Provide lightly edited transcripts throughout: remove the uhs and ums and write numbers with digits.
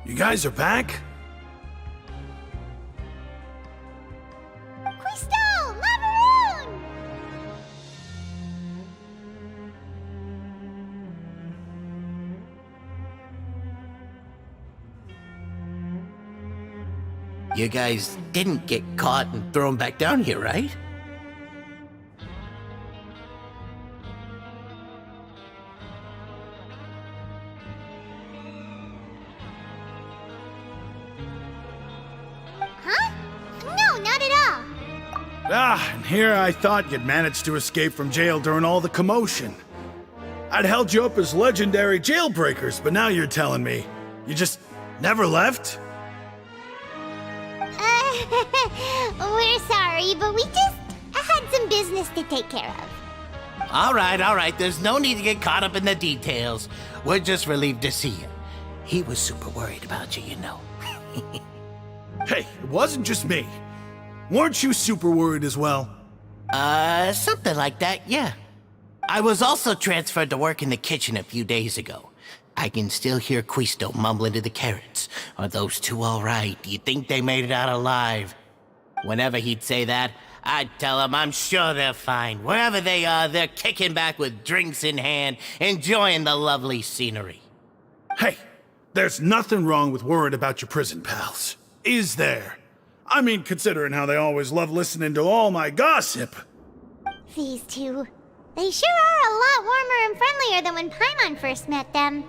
You guys are back? Crystal! Macaroon! You guys didn't get caught and thrown back down here, right? Huh? No, not at all. And here I thought you'd managed to escape from jail during all the commotion. I'd held you up as legendary jailbreakers, but now you're telling me you just never left? We're sorry, but we just had some business to take care of. All right. There's no need to get caught up in the details. We're just relieved to see you. He was super worried about you, you know. Hey, it wasn't just me. Weren't you super worried as well? Something like that, yeah. I was also transferred to work in the kitchen a few days ago. I can still hear Quisto mumbling to the carrots. Are those two all right? Do you think they made it out alive? Whenever he'd say that, I'd tell him I'm sure they're fine. Wherever they are, they're kicking back with drinks in hand, enjoying the lovely scenery. Hey, there's nothing wrong with worrying about your prison pals. Is there? I mean, considering how they always love listening to all my gossip. These two. They sure are a lot warmer and friendlier than when Paimon first met them.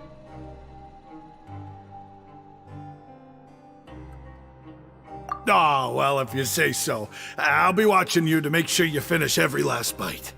Oh, well, if you say so. I'll be watching you to make sure you finish every last bite.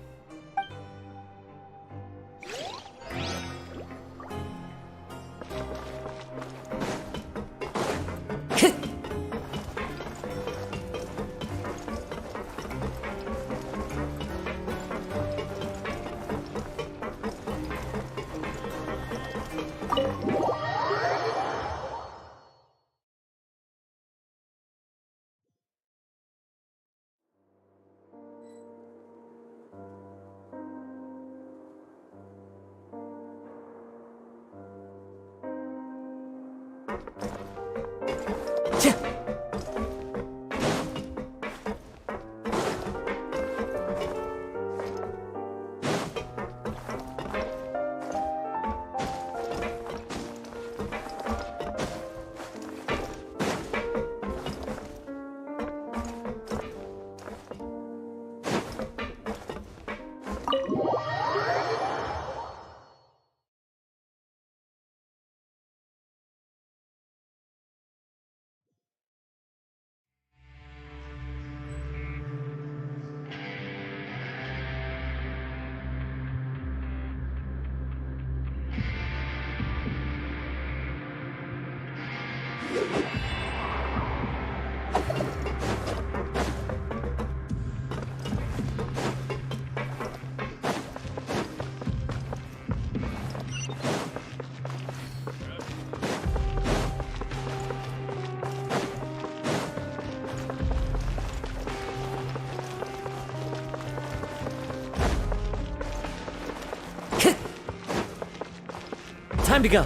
Time to go.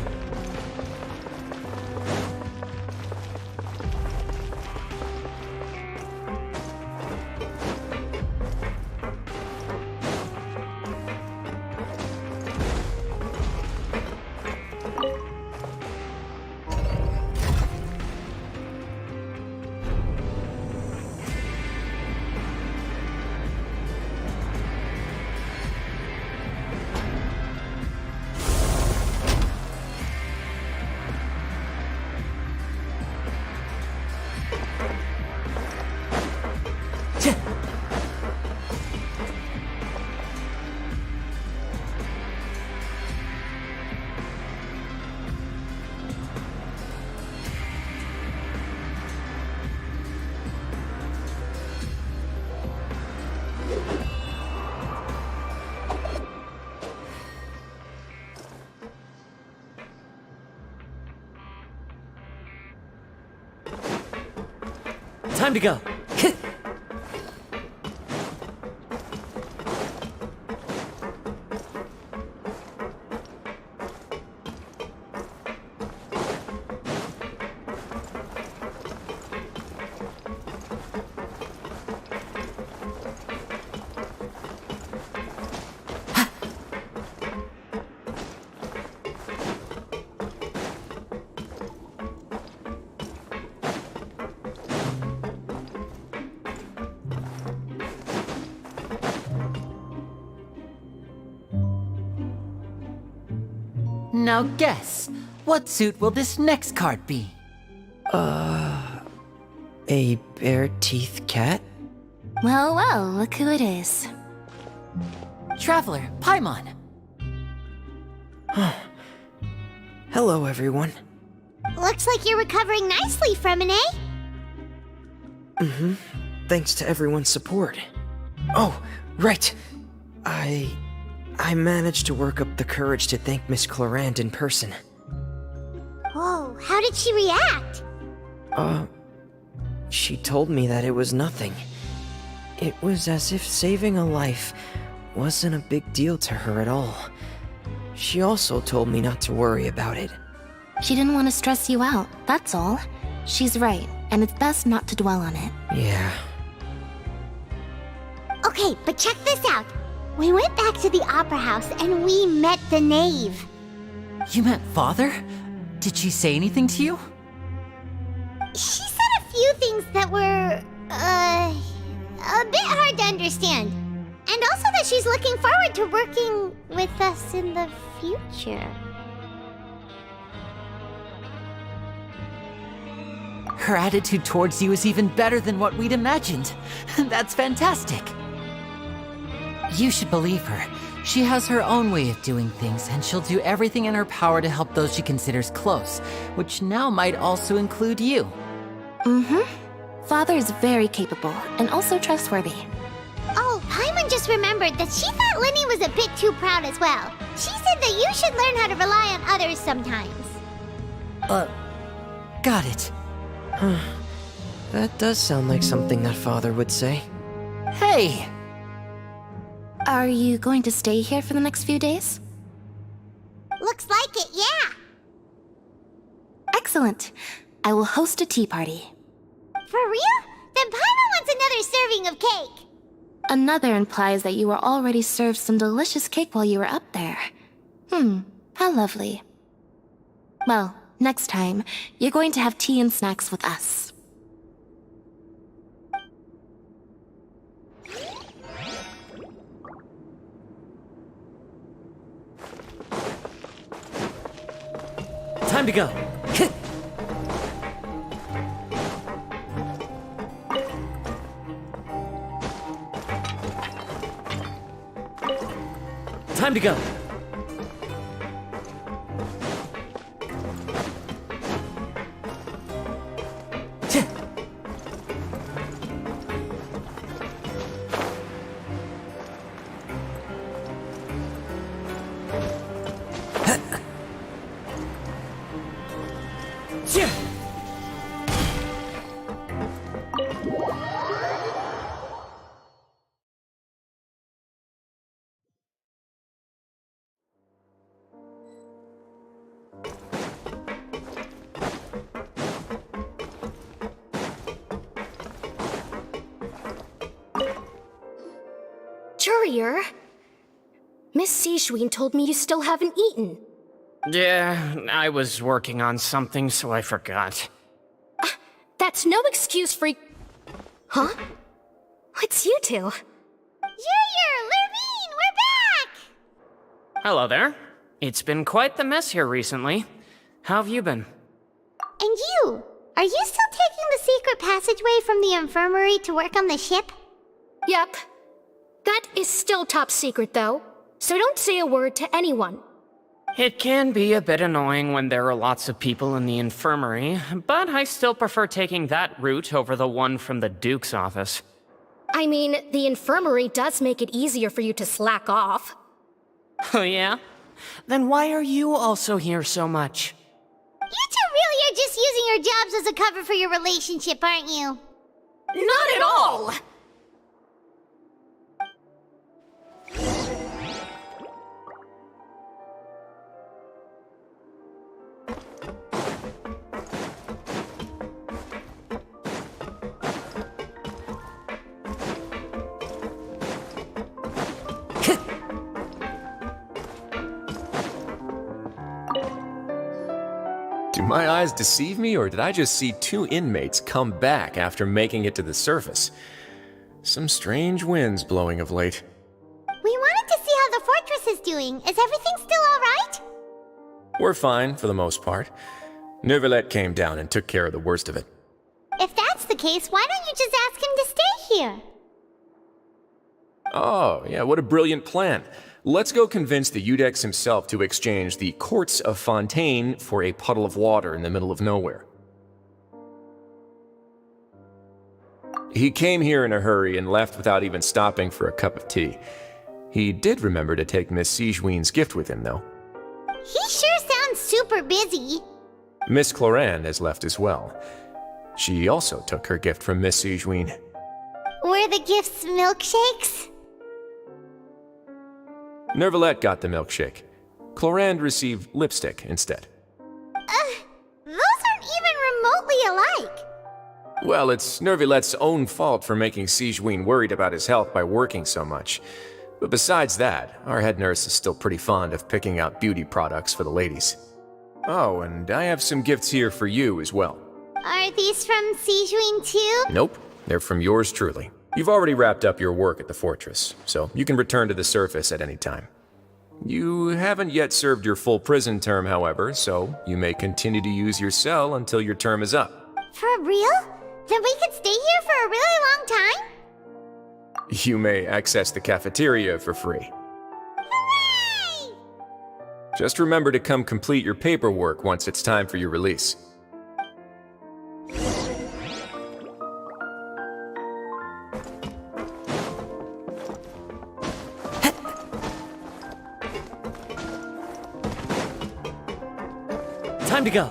Time to go. Now guess, what suit will this next card be? A bare-teeth cat? Well, well, look who it is. Traveler, Paimon. Hello, everyone. Looks like you're recovering nicely from it, eh? Thanks to everyone's support. Oh, right. I managed to work up the courage to thank Miss Clarant in person. Whoa, how did she react? She told me that it was nothing. It was as if saving a life wasn't a big deal to her at all. She also told me not to worry about it. She didn't want to stress you out, that's all. She's right, and it's best not to dwell on it. Yeah. Okay, but check this out. We went back to the opera house and we met the knave. You met Father? Did she say anything to you? She said a few things that were, a bit hard to understand. And also that she's looking forward to working with us in the future. Her attitude towards you is even better than what we'd imagined. That's fantastic. You should believe her. She has her own way of doing things, and she'll do everything in her power to help those she considers close, which now might also include you. Father is very capable, and also trustworthy. Oh, Paimon just remembered that she thought Linny was a bit too proud as well. She said that you should learn how to rely on others sometimes. Got it. That does sound like something that Father would say. Hey! Are you going to stay here for the next few days? Looks like it, yeah. Excellent. I will host a tea party. For real? Then Paimon wants another serving of cake. Another implies that you were already served some delicious cake while you were up there. How lovely. Well, next time, you're going to have tea and snacks with us. Time to go. Time to go. Courier? Miss Sishween told me you still haven't eaten. Yeah, I was working on something, so I forgot. That's no excuse for... Huh? What's you two? Courier, Lurvine, we're back! Hello there. It's been quite the mess here recently. How have you been? And you? Are you still taking the secret passageway from the infirmary to work on the ship? Yep. That is still top secret, though, so don't say a word to anyone. It can be a bit annoying when there are lots of people in the infirmary, but I still prefer taking that route over the one from the Duke's office. I mean, the infirmary does make it easier for you to slack off. Oh yeah? Then why are you also here so much? You two really are just using your jobs as a cover for your relationship, aren't you? Not at all! Do my eyes deceive me, or did I just see two inmates come back after making it to the surface? Some strange winds blowing of late. We wanted to see how the fortress is doing. Is everything still alright? We're fine, for the most part. Neuvillette came down and took care of the worst of it. If that's the case, why don't you just ask him to stay here? Oh, yeah, what a brilliant plan. Let's go convince the Eudex himself to exchange the Courts of Fontaine for a puddle of water in the middle of nowhere. He came here in a hurry and left without even stopping for a cup of tea. He did remember to take Miss Sigewinne's gift with him, though. He sure sounds super busy. Miss Cloran has left as well. She also took her gift from Miss Sigewinne. Were the gifts milkshakes? Neuvillette got the milkshake. Cloran received lipstick instead. Those aren't even remotely alike. Well, it's Neuvillette's own fault for making Sigewinne worried about his health by working so much. But besides that, our head nurse is still pretty fond of picking out beauty products for the ladies. Oh, and I have some gifts here for you as well. Are these from Sigewinne too? Nope, they're from yours truly. You've already wrapped up your work at the fortress, so you can return to the surface at any time. You haven't yet served your full prison term, however, so you may continue to use your cell until your term is up. For real? Then we could stay here for a really long time? You may access the cafeteria for free. Hooray! Just remember to come complete your paperwork once it's time for your release. Time to go.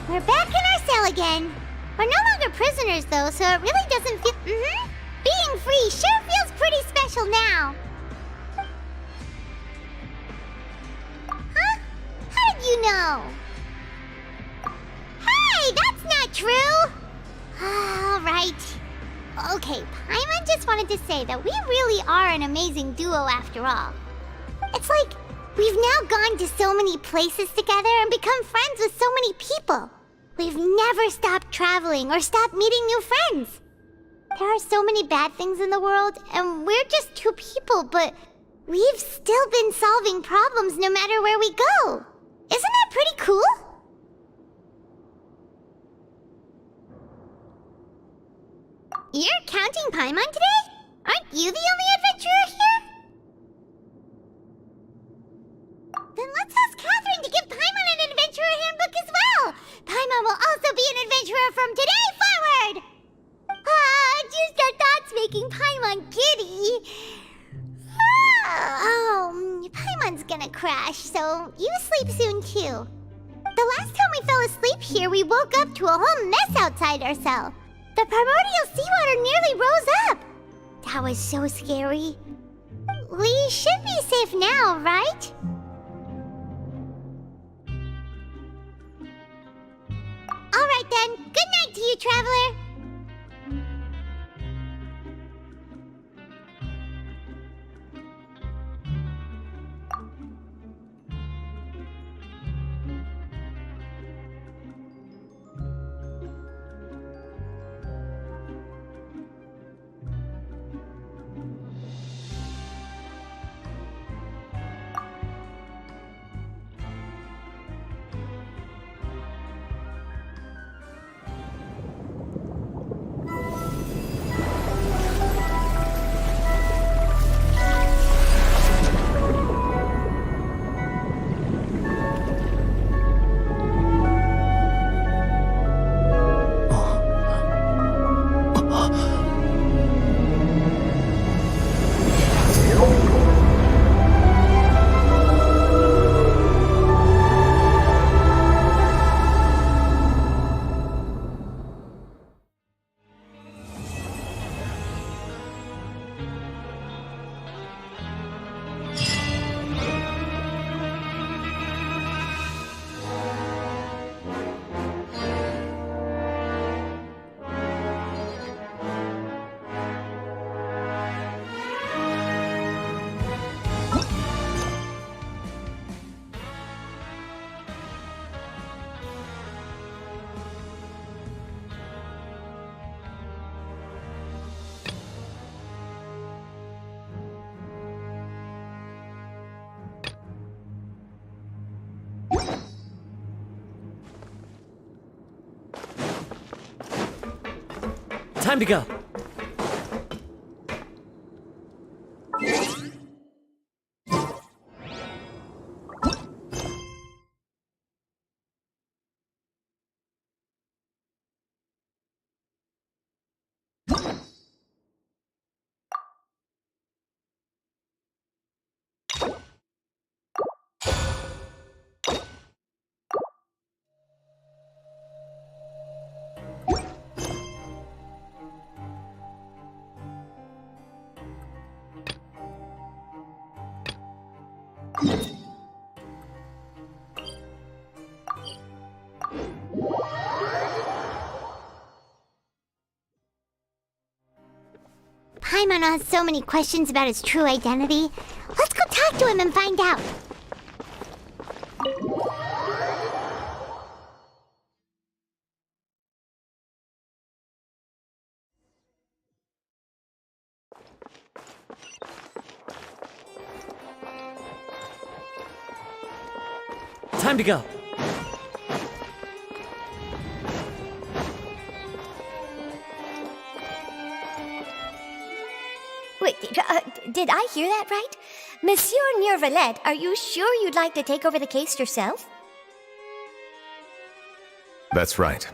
We're back in our cell again. We're no longer prisoners, though, so it really doesn't feel... Being free sure feels pretty special now. Huh? How did you know? Hey, that's not true! All right. Okay, Paimon just wanted to say that we really are an amazing duo after all. It's like we've now gone to so many places together and become friends with so many people. We've never stopped traveling or stopped meeting new friends. There are so many bad things in the world, and we're just two people, but we've still been solving problems no matter where we go. Isn't that pretty cool? You're counting Paimon today? Aren't you the only adventurer here? Then let's ask Catherine to give Paimon an adventurer handbook as well. Paimon will also be an adventurer from today forward. Just our thoughts making Paimon giddy. Paimon's gonna crash, so you sleep soon too. The last time we fell asleep here, we woke up to a whole mess outside our cell. The primordial seawater nearly rose up. That was so scary. We should be safe now, right? All right then. Good night to you, traveler. Time to go. Paimon has so many questions about his true identity. Let's go talk to him and find out. Time to go. Wait, did I hear that right? Monsieur Neurvalette, are you sure you'd like to take over the case yourself? That's right.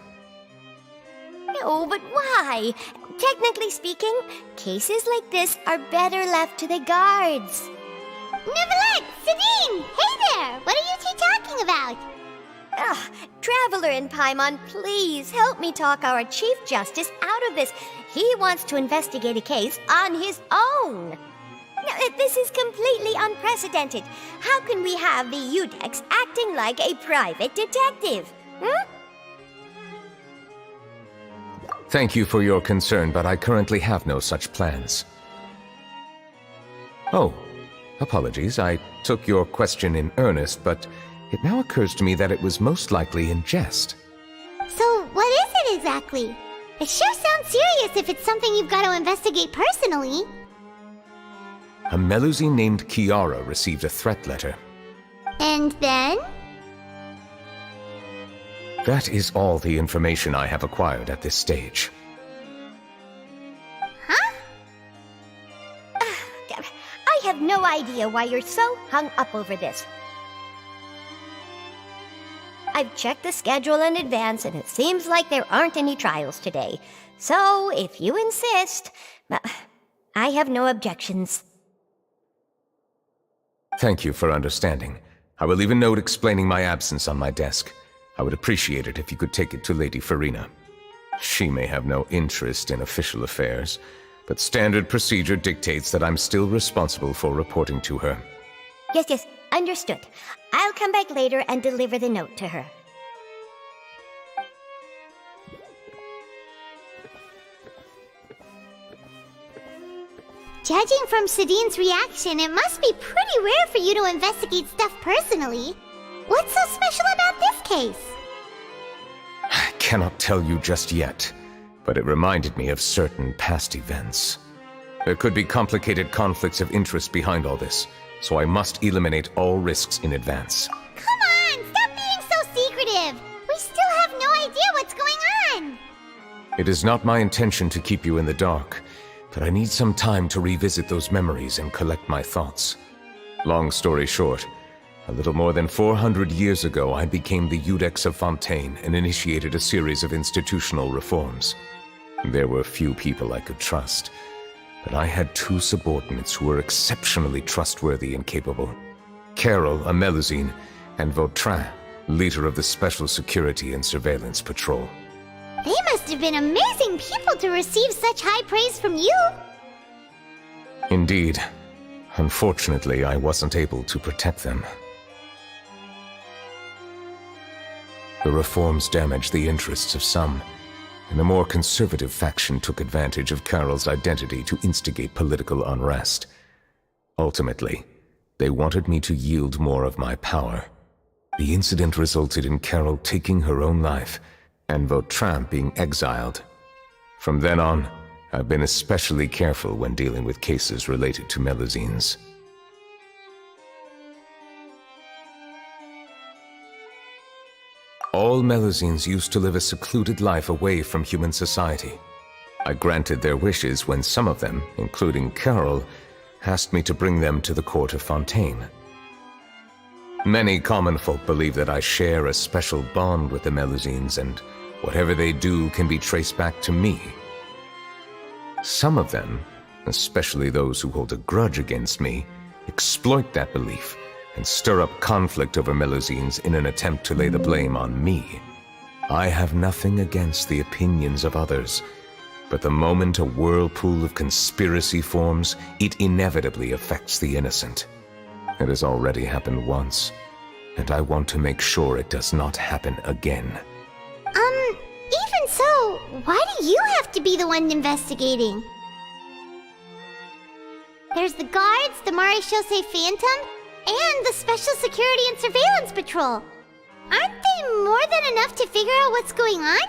No, but why? Technically speaking, cases like this are better left to the guards. Neverlet! Sadine! Hey there! What are you two talking about? Ugh, Traveler and Paimon, please help me talk our Chief Justice out of this. He wants to investigate a case on his own. Now, this is completely unprecedented. How can we have the Udex acting like a private detective? Hmm? Thank you for your concern, but I currently have no such plans. Oh, apologies. I took your question in earnest, but it now occurs to me that it was most likely in jest. So, what is it exactly? It sure sounds serious if it's something you've got to investigate personally. A Melusine named Kiara received a threat letter. And then? That is all the information I have acquired at this stage. Huh? I have no idea why you're so hung up over this. I've checked the schedule in advance, and it seems like there aren't any trials today. So, if you insist, I have no objections. Thank you for understanding. I will leave a note explaining my absence on my desk. I would appreciate it if you could take it to Lady Farina. She may have no interest in official affairs, but standard procedure dictates that I'm still responsible for reporting to her. Yes, understood. I'll come back later and deliver the note to her. Judging from Sadine's reaction, it must be pretty rare for you to investigate stuff personally. What's so special about this case? I cannot tell you just yet, but it reminded me of certain past events. There could be complicated conflicts of interest behind all this, so I must eliminate all risks in advance. Come on, stop being so secretive! We still have no idea what's going on! It is not my intention to keep you in the dark, but I need some time to revisit those memories and collect my thoughts. Long story short, a little more than 400 years ago, I became the Udex of Fontaine and initiated a series of institutional reforms. There were few people I could trust, but I had two subordinates who were exceptionally trustworthy and capable. Carol, a Melusine, and Vautrin, leader of the Special Security and Surveillance Patrol. They must have been amazing people to receive such high praise from you! Indeed. Unfortunately, I wasn't able to protect them. The reforms damaged the interests of some, and the more conservative faction took advantage of Carol's identity to instigate political unrest. Ultimately, they wanted me to yield more of my power. The incident resulted in Carol taking her own life, and Vautrin being exiled. From then on, I've been especially careful when dealing with cases related to Melusines. All Melusines used to live a secluded life away from human society. I granted their wishes when some of them, including Carol, asked me to bring them to the court of Fontaine. Many common folk believe that I share a special bond with the Melusines, and whatever they do can be traced back to me. Some of them, especially those who hold a grudge against me, exploit that belief and stir up conflict over Melusines in an attempt to lay the blame on me. I have nothing against the opinions of others, but the moment a whirlpool of conspiracy forms, it inevitably affects the innocent. It has already happened once, and I want to make sure it does not happen again. Even so, why do you have to be the one investigating? There's the guards, the Marechaussee Phantom, and the Special Security and Surveillance Patrol. Aren't they more than enough to figure out what's going on?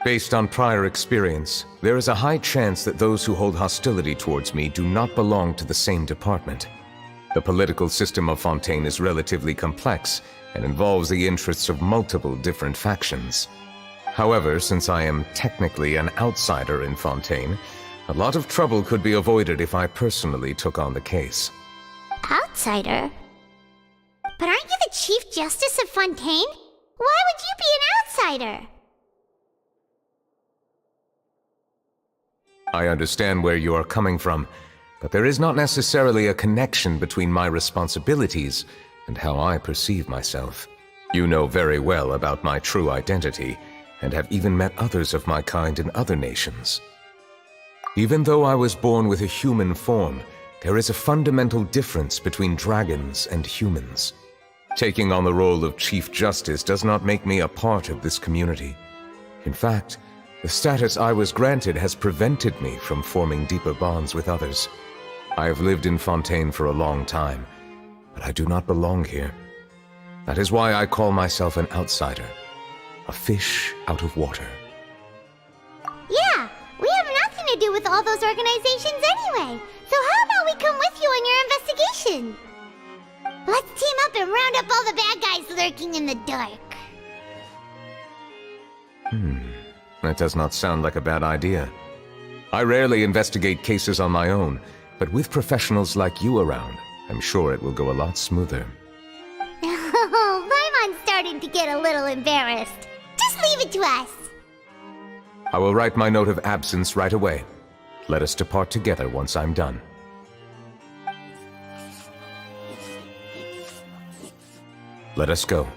Based on prior experience, there is a high chance that those who hold hostility towards me do not belong to the same department. The political system of Fontaine is relatively complex and involves the interests of multiple different factions. However, since I am technically an outsider in Fontaine, a lot of trouble could be avoided if I personally took on the case. Outsider? But aren't you the Chief Justice of Fontaine? Why would you be an outsider? I understand where you are coming from, but there is not necessarily a connection between my responsibilities and how I perceive myself. You know very well about my true identity, and have even met others of my kind in other nations. Even though I was born with a human form, there is a fundamental difference between dragons and humans. Taking on the role of Chief Justice does not make me a part of this community. In fact, the status I was granted has prevented me from forming deeper bonds with others. I have lived in Fontaine for a long time, but I do not belong here. That is why I call myself an outsider, a fish out of water. Yeah, we have nothing to do with all those organizations anyway. So how about we come with you on your investigation? Let's team up and round up all the bad guys lurking in the dark. That does not sound like a bad idea. I rarely investigate cases on my own, but with professionals like you around, I'm sure it will go a lot smoother. Oh, Paimon's starting to get a little embarrassed. Just leave it to us. I will write my note of absence right away. Let us depart together once I'm done. Let us go.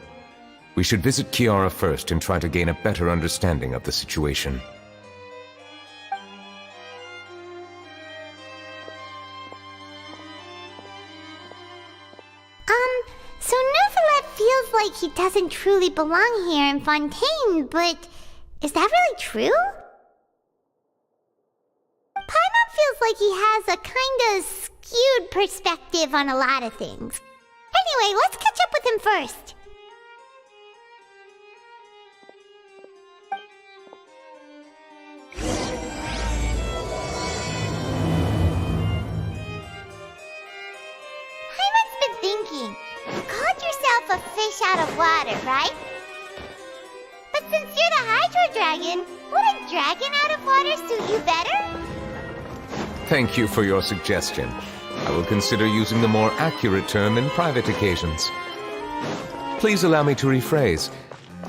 We should visit Kiara first and try to gain a better understanding of the situation. So Neuvillette feels like he doesn't truly belong here in Fontaine, but is that really true? Paimon feels like he has a kinda skewed perspective on a lot of things. Anyway, let's catch up with him first. Paimon's been thinking. You called yourself a fish out of water, right? But since you're the Hydro Dragon, would a dragon out of water suit you better? Thank you for your suggestion. I will consider using the more accurate term in private occasions. Please allow me to rephrase.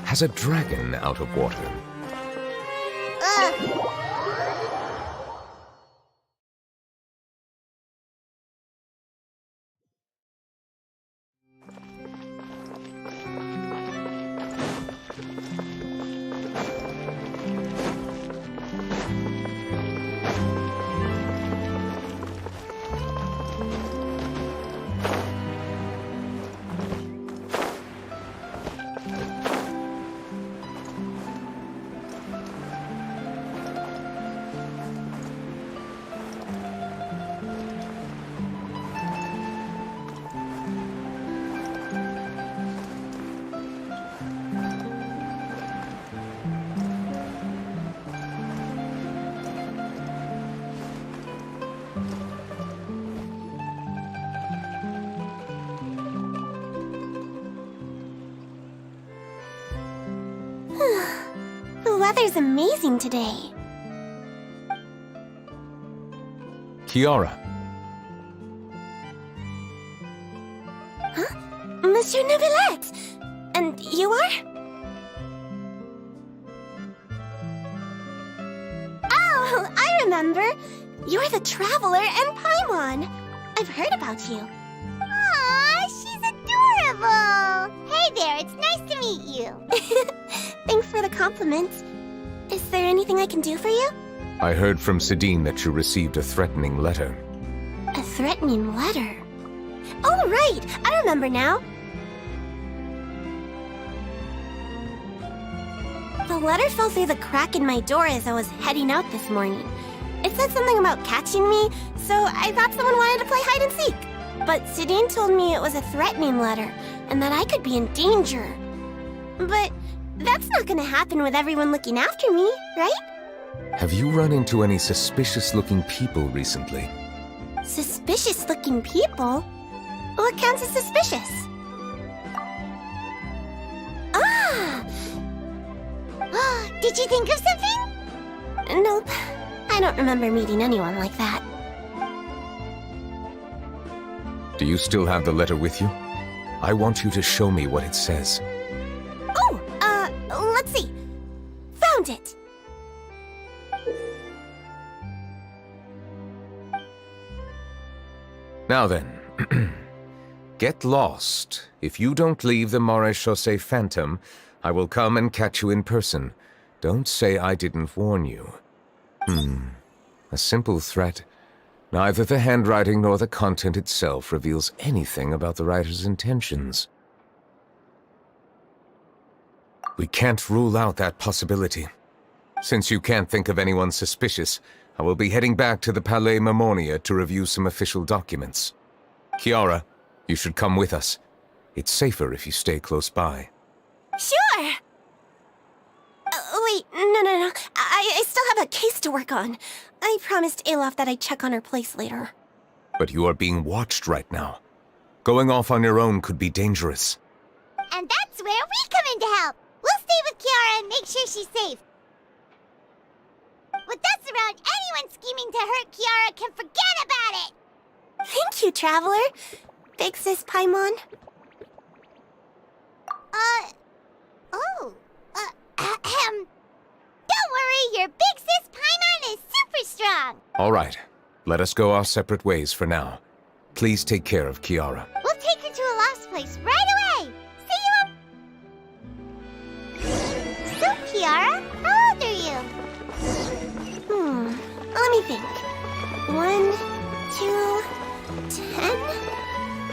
Has a dragon out of water? The weather's amazing today. Kiara. Huh? Monsieur Neuvillette! And you are? Oh, I remember! You're the Traveler and Paimon! I've heard about you. Aw, she's adorable! Hey there, it's nice to meet you. Thanks for the compliment. Is there anything I can do for you? I heard from Sidine that you received a threatening letter. A threatening letter? Oh, right! I remember now. The letter fell through the crack in my door as I was heading out this morning. It said something about catching me, so I thought someone wanted to play hide and seek. But Sidine told me it was a threatening letter, and that I could be in danger. But that's not gonna happen with everyone looking after me, right? Have you run into any suspicious-looking people recently? Suspicious-looking people? What counts as suspicious? Ah! Did you think of something? Nope. I don't remember meeting anyone like that. Do you still have the letter with you? I want you to show me what it says. Oh, let's see. Found it! Now then, get lost. If you don't leave the Maréchaussée Phantom, I will come and catch you in person. Don't say I didn't warn you. A simple threat. Neither the handwriting nor the content itself reveals anything about the writer's intentions. We can't rule out that possibility. Since you can't think of anyone suspicious, I will be heading back to the Palais Mermonia to review some official documents. Kiara, you should come with us. It's safer if you stay close by. Sure! Wait, no. I still have a case to work on. I promised Alof that I'd check on her place later. But you are being watched right now. Going off on your own could be dangerous. And that's where we come in to help. We'll stay with Kiara and make sure she's safe. With us around, anyone scheming to hurt Kiara can forget about it! Thank you, Traveler. Big Sis Paimon. Don't worry, your big sis Paimon is super strong! All right, let us go our separate ways for now. Please take care of Kiara. We'll take her to a lost place right away! See you So, Kiara, how old are you? Let me think. 1, 2, 10?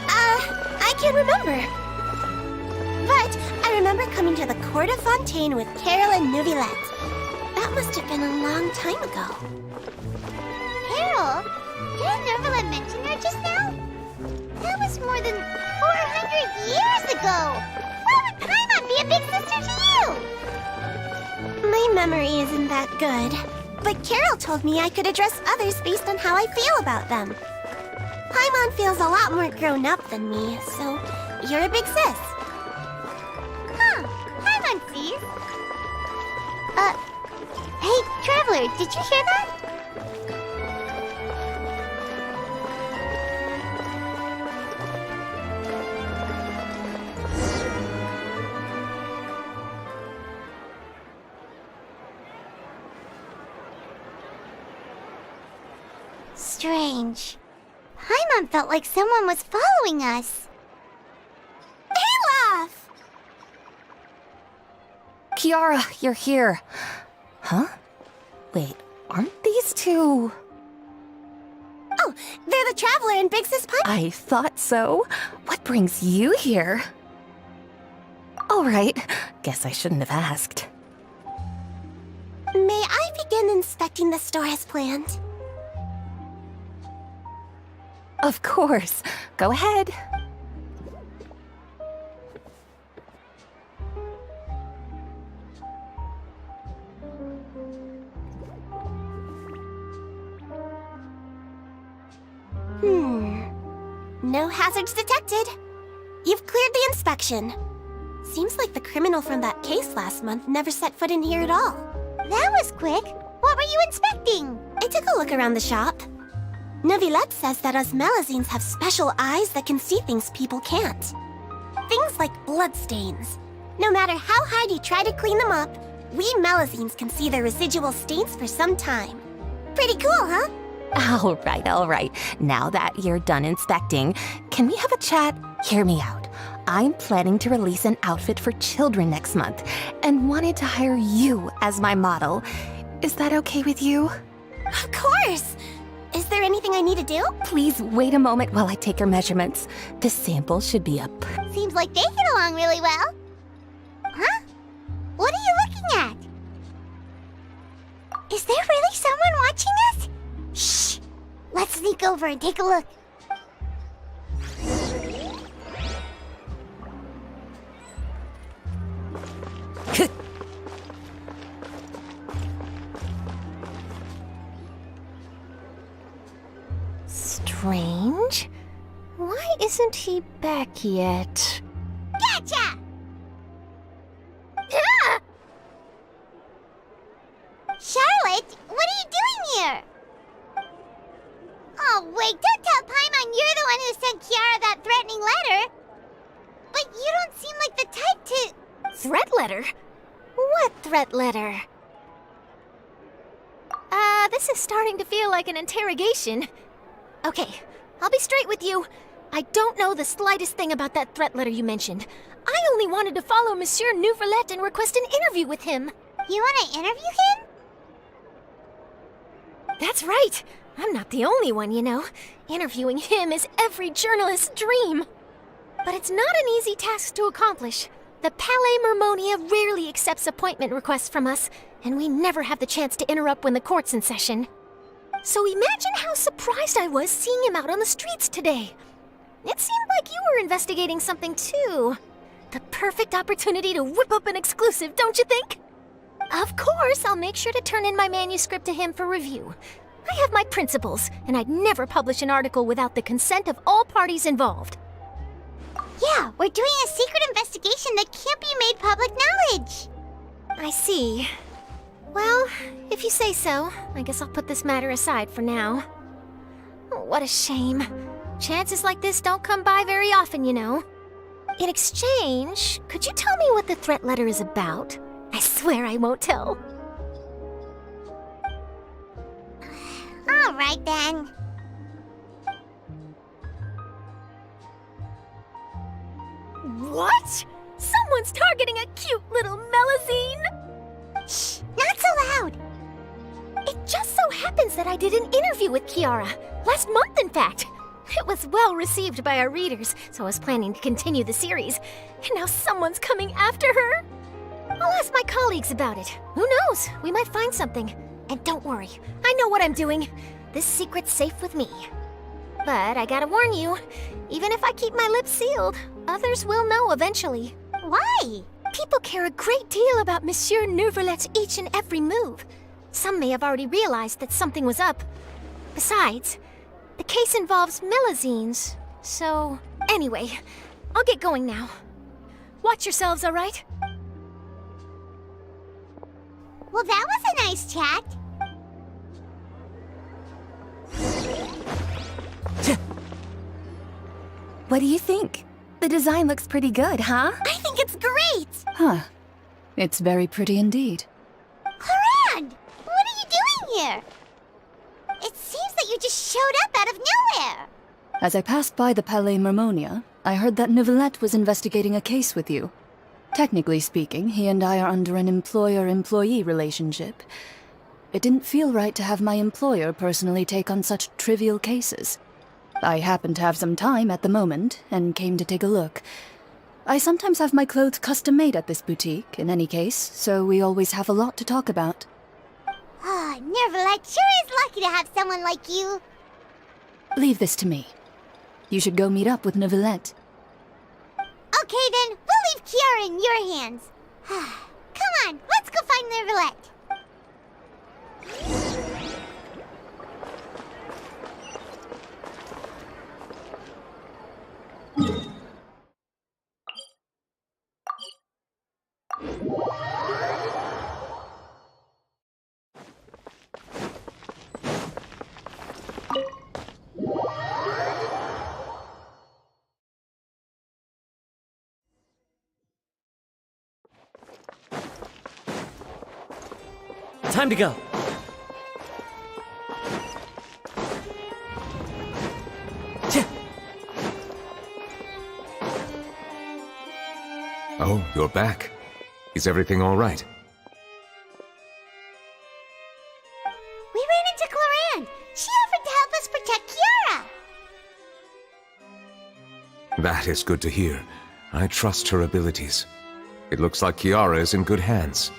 I can't remember. But I remember coming to the Court of Fontaine with Carol and Neuvillette. That must have been a long time ago. Carol? Didn't Neuvillette mention her just now? That was more than 400 years ago! Why would Paimon be a big sister to you? My memory isn't that good. But Carol told me I could address others based on how I feel about them. Paimon feels a lot more grown up than me, so you're a big sis. Paimon sees. Hey, Traveler, did you hear that? Strange. Paimon felt like someone was following us. Olaf! Kiara, you're here. Huh? Wait, aren't these two... Oh, they're the Traveler and Big Sis Paimon. I thought so. What brings you here? All right, guess I shouldn't have asked. May I begin inspecting the store as planned? Of course. Go ahead. No hazards detected. You've cleared the inspection. Seems like the criminal from that case last month never set foot in here at all. That was quick. What were you inspecting? I took a look around the shop. Neuvillette says that us Melazines have special eyes that can see things people can't. Things like bloodstains. No matter how hard you try to clean them up, we Melazines can see their residual stains for some time. Pretty cool, huh? All right. Now that you're done inspecting, can we have a chat? Hear me out. I'm planning to release an outfit for children next month and wanted to hire you as my model. Is that okay with you? Of course! Is there anything I need to do? Please wait a moment while I take your measurements. The sample should be up. Seems like they get along really well. Huh? What are you looking at? Is there really someone watching us? Shh! Let's sneak over and take a look. Strange. Why isn't he back yet? Gotcha! Ah! Charlotte, what are you doing here? Oh, wait, don't tell Paimon you're the one who sent Kiara that threatening letter. But you don't seem like the type to... Threat letter? What threat letter? This is starting to feel like an interrogation. Okay, I'll be straight with you. I don't know the slightest thing about that threat letter you mentioned. I only wanted to follow Monsieur Neuvillette and request an interview with him. You want to interview him? That's right. I'm not the only one, you know. Interviewing him is every journalist's dream. But it's not an easy task to accomplish. The Palais Mermonia rarely accepts appointment requests from us, and we never have the chance to interrupt when the court's in session. So imagine how surprised I was seeing him out on the streets today. It seemed like you were investigating something too. The perfect opportunity to whip up an exclusive, don't you think? Of course, I'll make sure to turn in my manuscript to him for review. I have my principles, and I'd never publish an article without the consent of all parties involved. Yeah, we're doing a secret investigation that can't be made public knowledge. I see. Well, if you say so, I guess I'll put this matter aside for now. Oh, what a shame. Chances like this don't come by very often, you know. In exchange, could you tell me what the threat letter is about? I swear I won't tell. All right, then. What? Someone's targeting a cute little Melazine? Shh, not so loud. It just so happens that I did an interview with Kiara. Last month, in fact. It was well received by our readers, so I was planning to continue the series. And now someone's coming after her. I'll ask my colleagues about it. Who knows? We might find something. And don't worry, I know what I'm doing. This secret's safe with me. But I gotta warn you, even if I keep my lips sealed, others will know eventually. Why? People care a great deal about Monsieur Neuvillette's each and every move. Some may have already realized that something was up. Besides, the case involves Melazines, so... Anyway, I'll get going now. Watch yourselves, all right? Well, that was a nice chat. What do you think? The design looks pretty good, huh? I think it's great! Huh. It's very pretty indeed. Harand! What are you doing here? It seems that you just showed up out of nowhere. As I passed by the Palais Mermonia, I heard that Neuvillette was investigating a case with you. Technically speaking, he and I are under an employer-employee relationship. It didn't feel right to have my employer personally take on such trivial cases. I happened to have some time at the moment, and came to take a look. I sometimes have my clothes custom-made at this boutique, in any case, so we always have a lot to talk about. Ah, Neuvillette sure is lucky to have someone like you. Leave this to me. You should go meet up with Neuvillette. Okay then, we'll leave Kiara in your hands. Come on, let's go find Neuvillette. Time to go. Oh, you're back. Is everything all right? We ran into Cloran. She offered to help us protect Kiara. That is good to hear. I trust her abilities. It looks like Kiara is in good hands.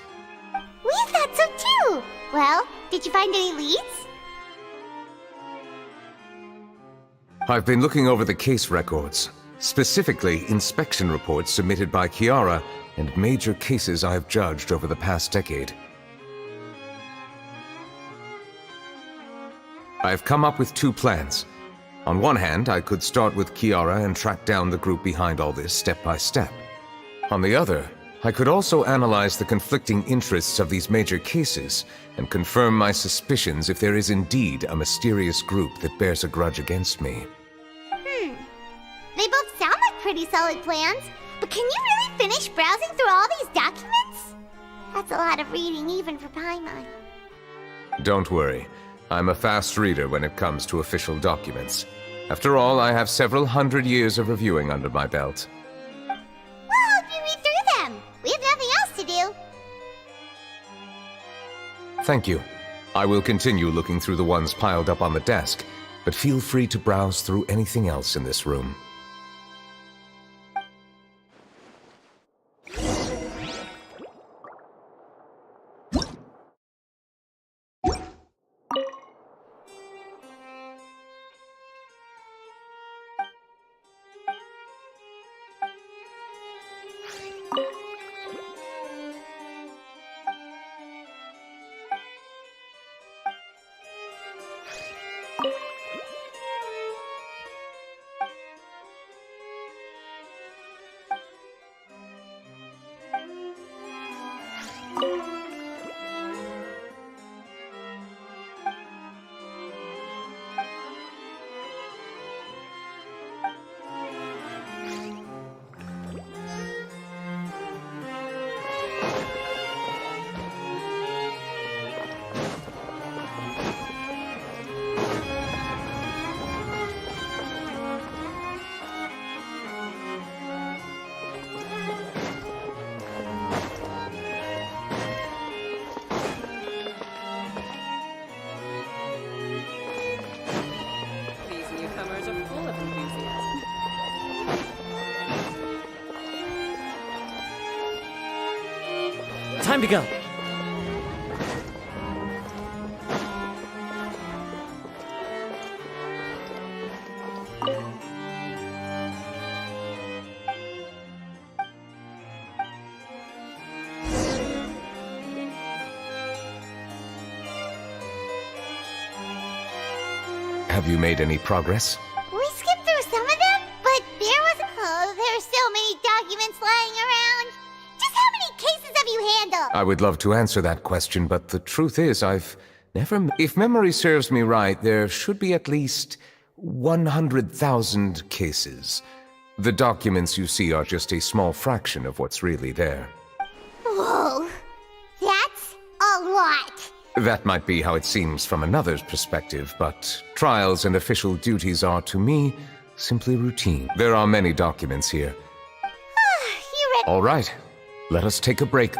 We thought so too. Well, did you find any leads? I've been looking over the case records, specifically inspection reports submitted by Kiara and major cases I've judged over the past decade. I've come up with two plans. On one hand, I could start with Kiara and track down the group behind all this step by step. On the other, I could also analyze the conflicting interests of these major cases and confirm my suspicions if there is indeed a mysterious group that bears a grudge against me. They both sound like pretty solid plans, but can you really finish browsing through all these documents? That's a lot of reading even for Paimon. Don't worry. I'm a fast reader when it comes to official documents. After all, I have several hundred years of reviewing under my belt. We'll help you read through them. We have nothing else to do. Thank you. I will continue looking through the ones piled up on the desk, but feel free to browse through anything else in this room. Time to go. Have you made any progress? We skipped through some of them, but there's so many documents lying around. Just how many cases have you handled? I would love to answer that question, but the truth is I've never... If memory serves me right, there should be at least 100,000 cases. The documents you see are just a small fraction of what's really there. Whoa, that's a lot. That might be how it seems from another's perspective, but trials and official duties are, to me, simply routine. There are many documents here. You read... All right, let us take a break.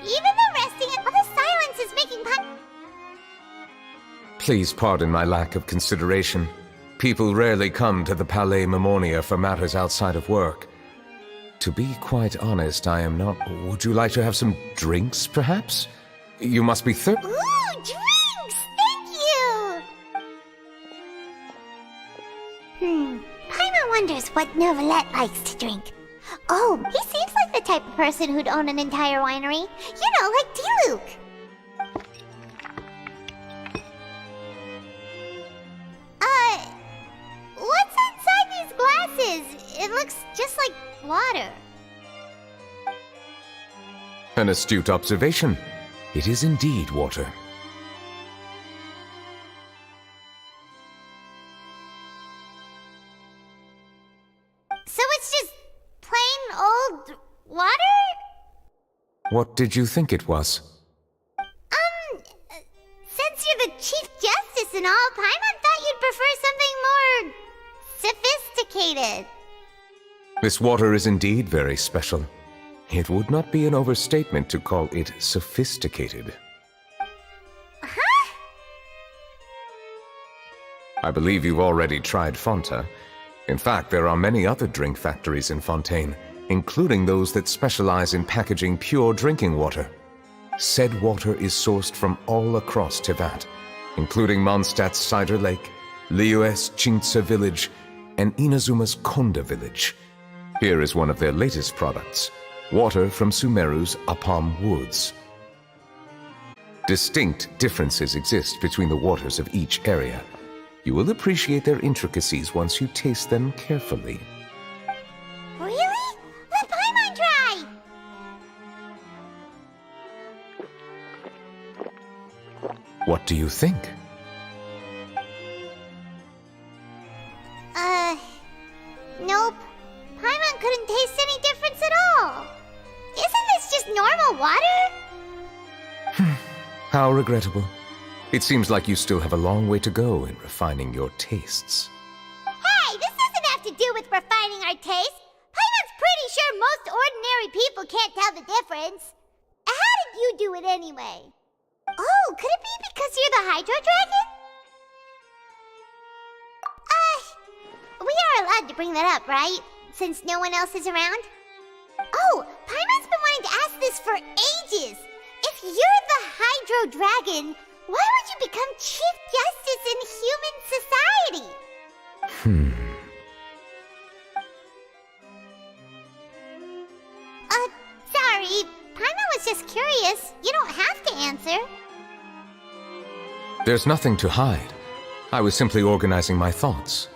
Even the resting and the silence is making Please pardon my lack of consideration. People rarely come to the Palais Mermonia for matters outside of work. To be quite honest, I am not... Would you like to have some drinks, perhaps? You must be thirsty. Ooh, drinks! Thank you! Paimon wonders what Novelette likes to drink. Oh, he seems like the type of person who'd own an entire winery. You know, like D-Luke. What's a It looks just like water. An astute observation. It is indeed water. So it's just plain old water? What did you think it was? Since you're the Chief Justice and all, Paimon thought you'd prefer something more sophisticated. This water is indeed very special. It would not be an overstatement to call it sophisticated. Huh? I believe you've already tried Fonta. In fact, there are many other drink factories in Fontaine, including those that specialize in packaging pure drinking water. Said water is sourced from all across Tevat, including Mondstadt's Cider Lake, Liyue's Chingtse village, and Inazuma's Konda village. Here is one of their latest products, water from Sumeru's Apam Woods. Distinct differences exist between the waters of each area. You will appreciate their intricacies once you taste them carefully. Really? Let Paimon try! What do you think? Nope. Paimon couldn't taste any difference at all. Isn't this just normal water? How regrettable. It seems like you still have a long way to go in refining your tastes. Hey, this doesn't have to do with refining our taste. Paimon's pretty sure most ordinary people can't tell the difference. How did you do it anyway? Oh, could it be because you're the Hydro Dragon? We are allowed to bring that up, right? Since no one else is around? Oh, Paimon's been wanting to ask this for ages! If you're the Hydro Dragon, why would you become Chief Justice in human society? Sorry. Paimon was just curious. You don't have to answer. There's nothing to hide. I was simply organizing my thoughts.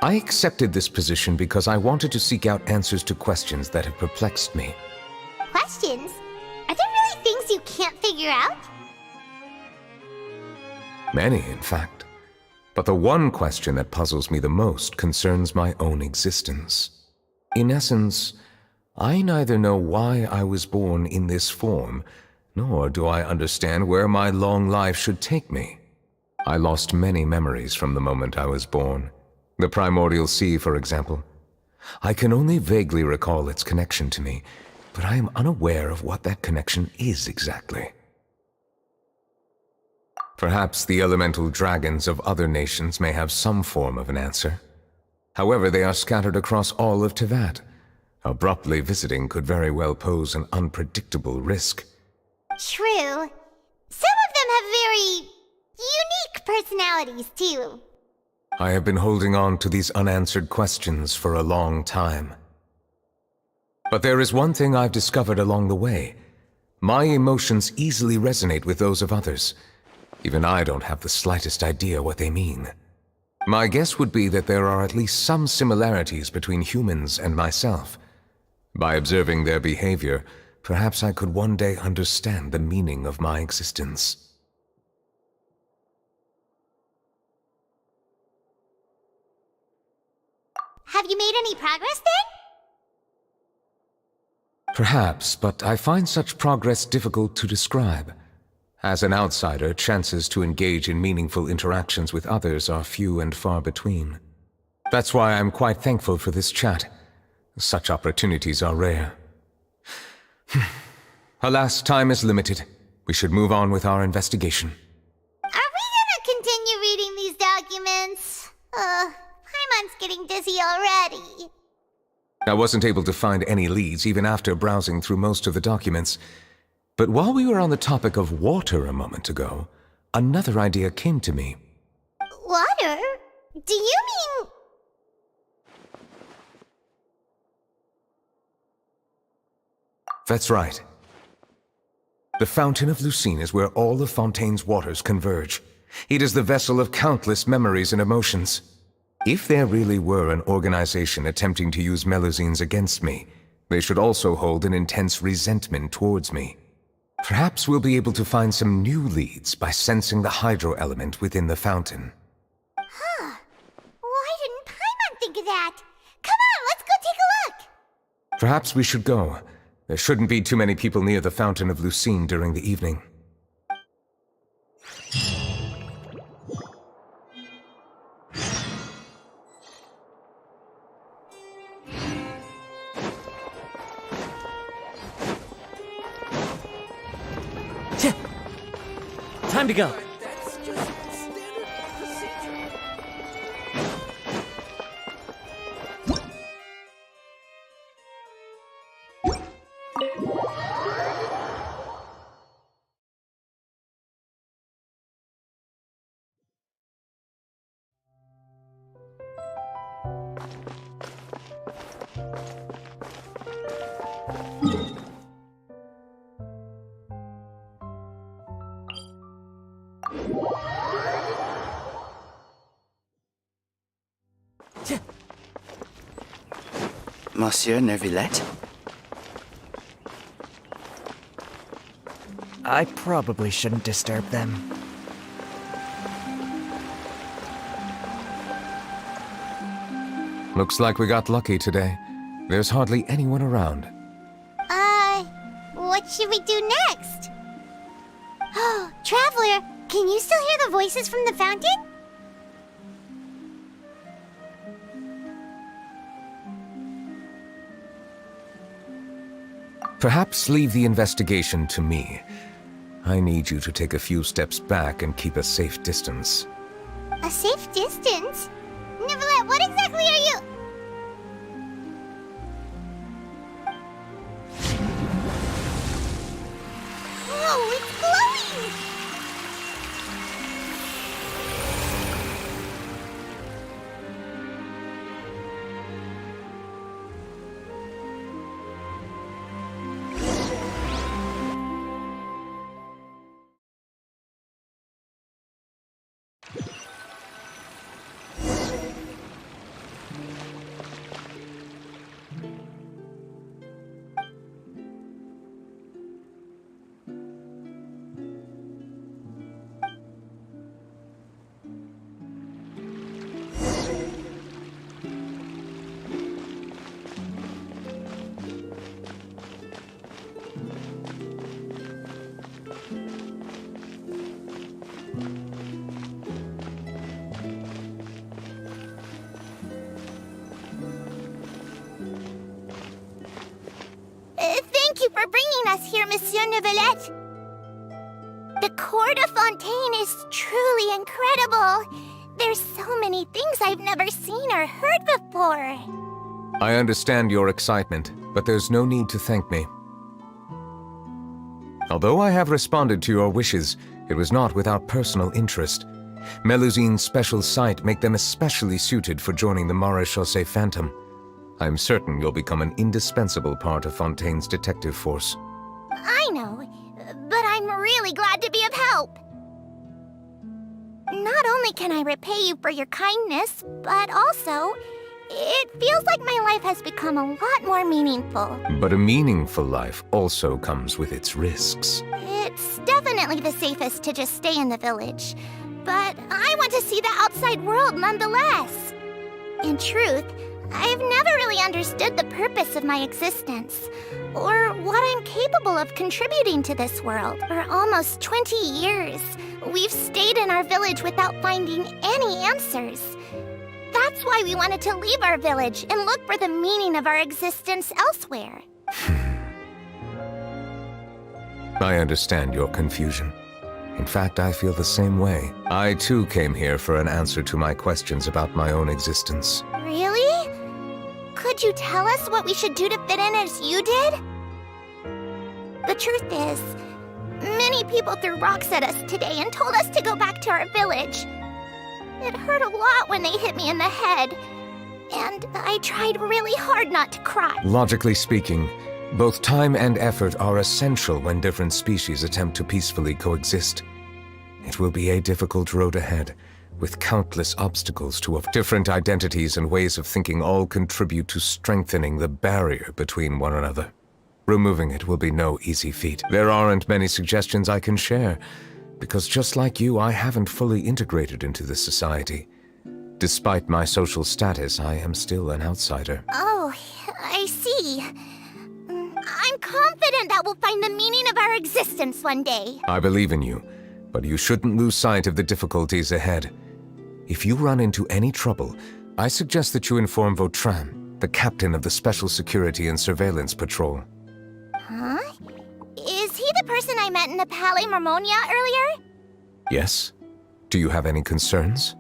I accepted this position because I wanted to seek out answers to questions that have perplexed me. Questions? Are there really things you can't figure out? Many, in fact. But the one question that puzzles me the most concerns my own existence. In essence, I neither know why I was born in this form, nor do I understand where my long life should take me. I lost many memories from the moment I was born. The primordial sea, for example. I can only vaguely recall its connection to me, but I am unaware of what that connection is exactly. Perhaps the elemental dragons of other nations may have some form of an answer. However, they are scattered across all of Tevat. Abruptly visiting could very well pose an unpredictable risk. True. Some of them have very unique personalities, too. I have been holding on to these unanswered questions for a long time. But there is one thing I've discovered along the way. My emotions easily resonate with those of others. Even I don't have the slightest idea what they mean. My guess would be that there are at least some similarities between humans and myself. By observing their behavior, perhaps I could one day understand the meaning of my existence. Have you made any progress then? Perhaps, but I find such progress difficult to describe. As an outsider, chances to engage in meaningful interactions with others are few and far between. That's why I'm quite thankful for this chat. Such opportunities are rare. Alas, time is limited. We should move on with our investigation. Are we gonna continue reading these documents? Paimon's getting dizzy already. I wasn't able to find any leads even after browsing through most of the documents. But while we were on the topic of water a moment ago, another idea came to me. Water? Do you mean... That's right. The Fountain of Lucine is where all of Fontaine's waters converge. It is the vessel of countless memories and emotions. If there really were an organization attempting to use Melusines against me, they should also hold an intense resentment towards me. Perhaps we'll be able to find some new leads by sensing the hydro element within the fountain. Huh. Why didn't Paimon think of that? Come on, let's go take a look! Perhaps we should go. There shouldn't be too many people near the Fountain of Lucine during the evening. Time to go. Monsieur Neuvillette? I probably shouldn't disturb them. Looks like we got lucky today. There's hardly anyone around. What should we do next? Oh, Traveler, can you still hear the voices from the fountain? Perhaps leave the investigation to me. I need you to take a few steps back and keep a safe distance. A safe distance? Neuvillette, what exactly are you... Whoa, it's glowing! Thank you for bringing us here, Monsieur Neuvillette. The Court of Fontaine is truly incredible. There's so many things I've never seen or heard before. I understand your excitement, but there's no need to thank me. Although I have responded to your wishes, it was not without personal interest. Melusine's special sight make them especially suited for joining the Maréchaussée Phantom. I'm certain you'll become an indispensable part of Fontaine's detective force. I know, but I'm really glad to be of help. Not only can I repay you for your kindness, but also, it feels like my life has become a lot more meaningful. But a meaningful life also comes with its risks. It's definitely the safest to just stay in the village, but I want to see the outside world nonetheless. In truth, I've never really understood the purpose of my existence, or what I'm capable of contributing to this world. For almost 20 years, we've stayed in our village without finding any answers. That's why we wanted to leave our village and look for the meaning of our existence elsewhere. I understand your confusion. In fact, I feel the same way. I too came here for an answer to my questions about my own existence. Really? Could you tell us what we should do to fit in as you did? The truth is, many people threw rocks at us today and told us to go back to our village. It hurt a lot when they hit me in the head, and I tried really hard not to cry. Logically speaking, both time and effort are essential when different species attempt to peacefully coexist. It will be a difficult road ahead, with countless obstacles to different identities and ways of thinking all contribute to strengthening the barrier between one another. Removing it will be no easy feat. There aren't many suggestions I can share, because just like you, I haven't fully integrated into this society. Despite my social status, I am still an outsider. Oh, I see. I'm confident that we'll find the meaning of our existence one day. I believe in you, but you shouldn't lose sight of the difficulties ahead. If you run into any trouble, I suggest that you inform Vautrin, the captain of the Special Security and Surveillance Patrol. Huh? Is he the person I met in the Palais Marmonia earlier? Yes? Do you have any concerns?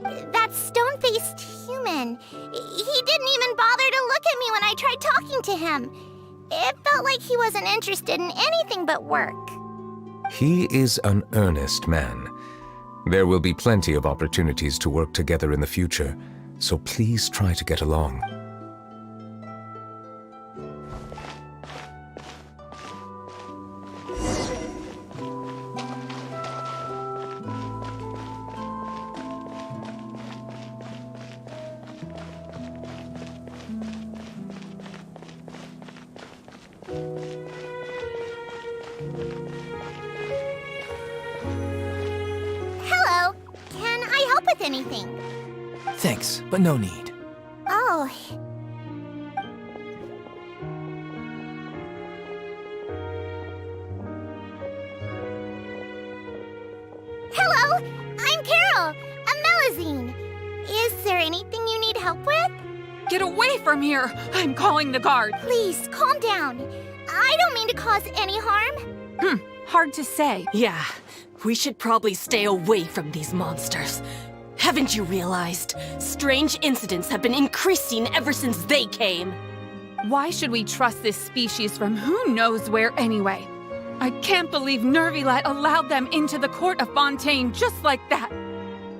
That stone-faced human. He didn't even bother to look at me when I tried talking to him. It felt like he wasn't interested in anything but work. He is an earnest man. There will be plenty of opportunities to work together in the future, so please try to get along. Hello. Can I help with anything? Thanks, but no need. Oh. Hello. I'm Carol. A Melazine. Is there anything you need help with? Get away from here! I'm calling the guard. Please, calm down. I don't mean to cause any harm. Hard to say. Yeah, we should probably stay away from these monsters. Haven't you realized? Strange incidents have been increasing ever since they came. Why should we trust this species from who knows where anyway? I can't believe Nervilat allowed them into the court of Fontaine just like that.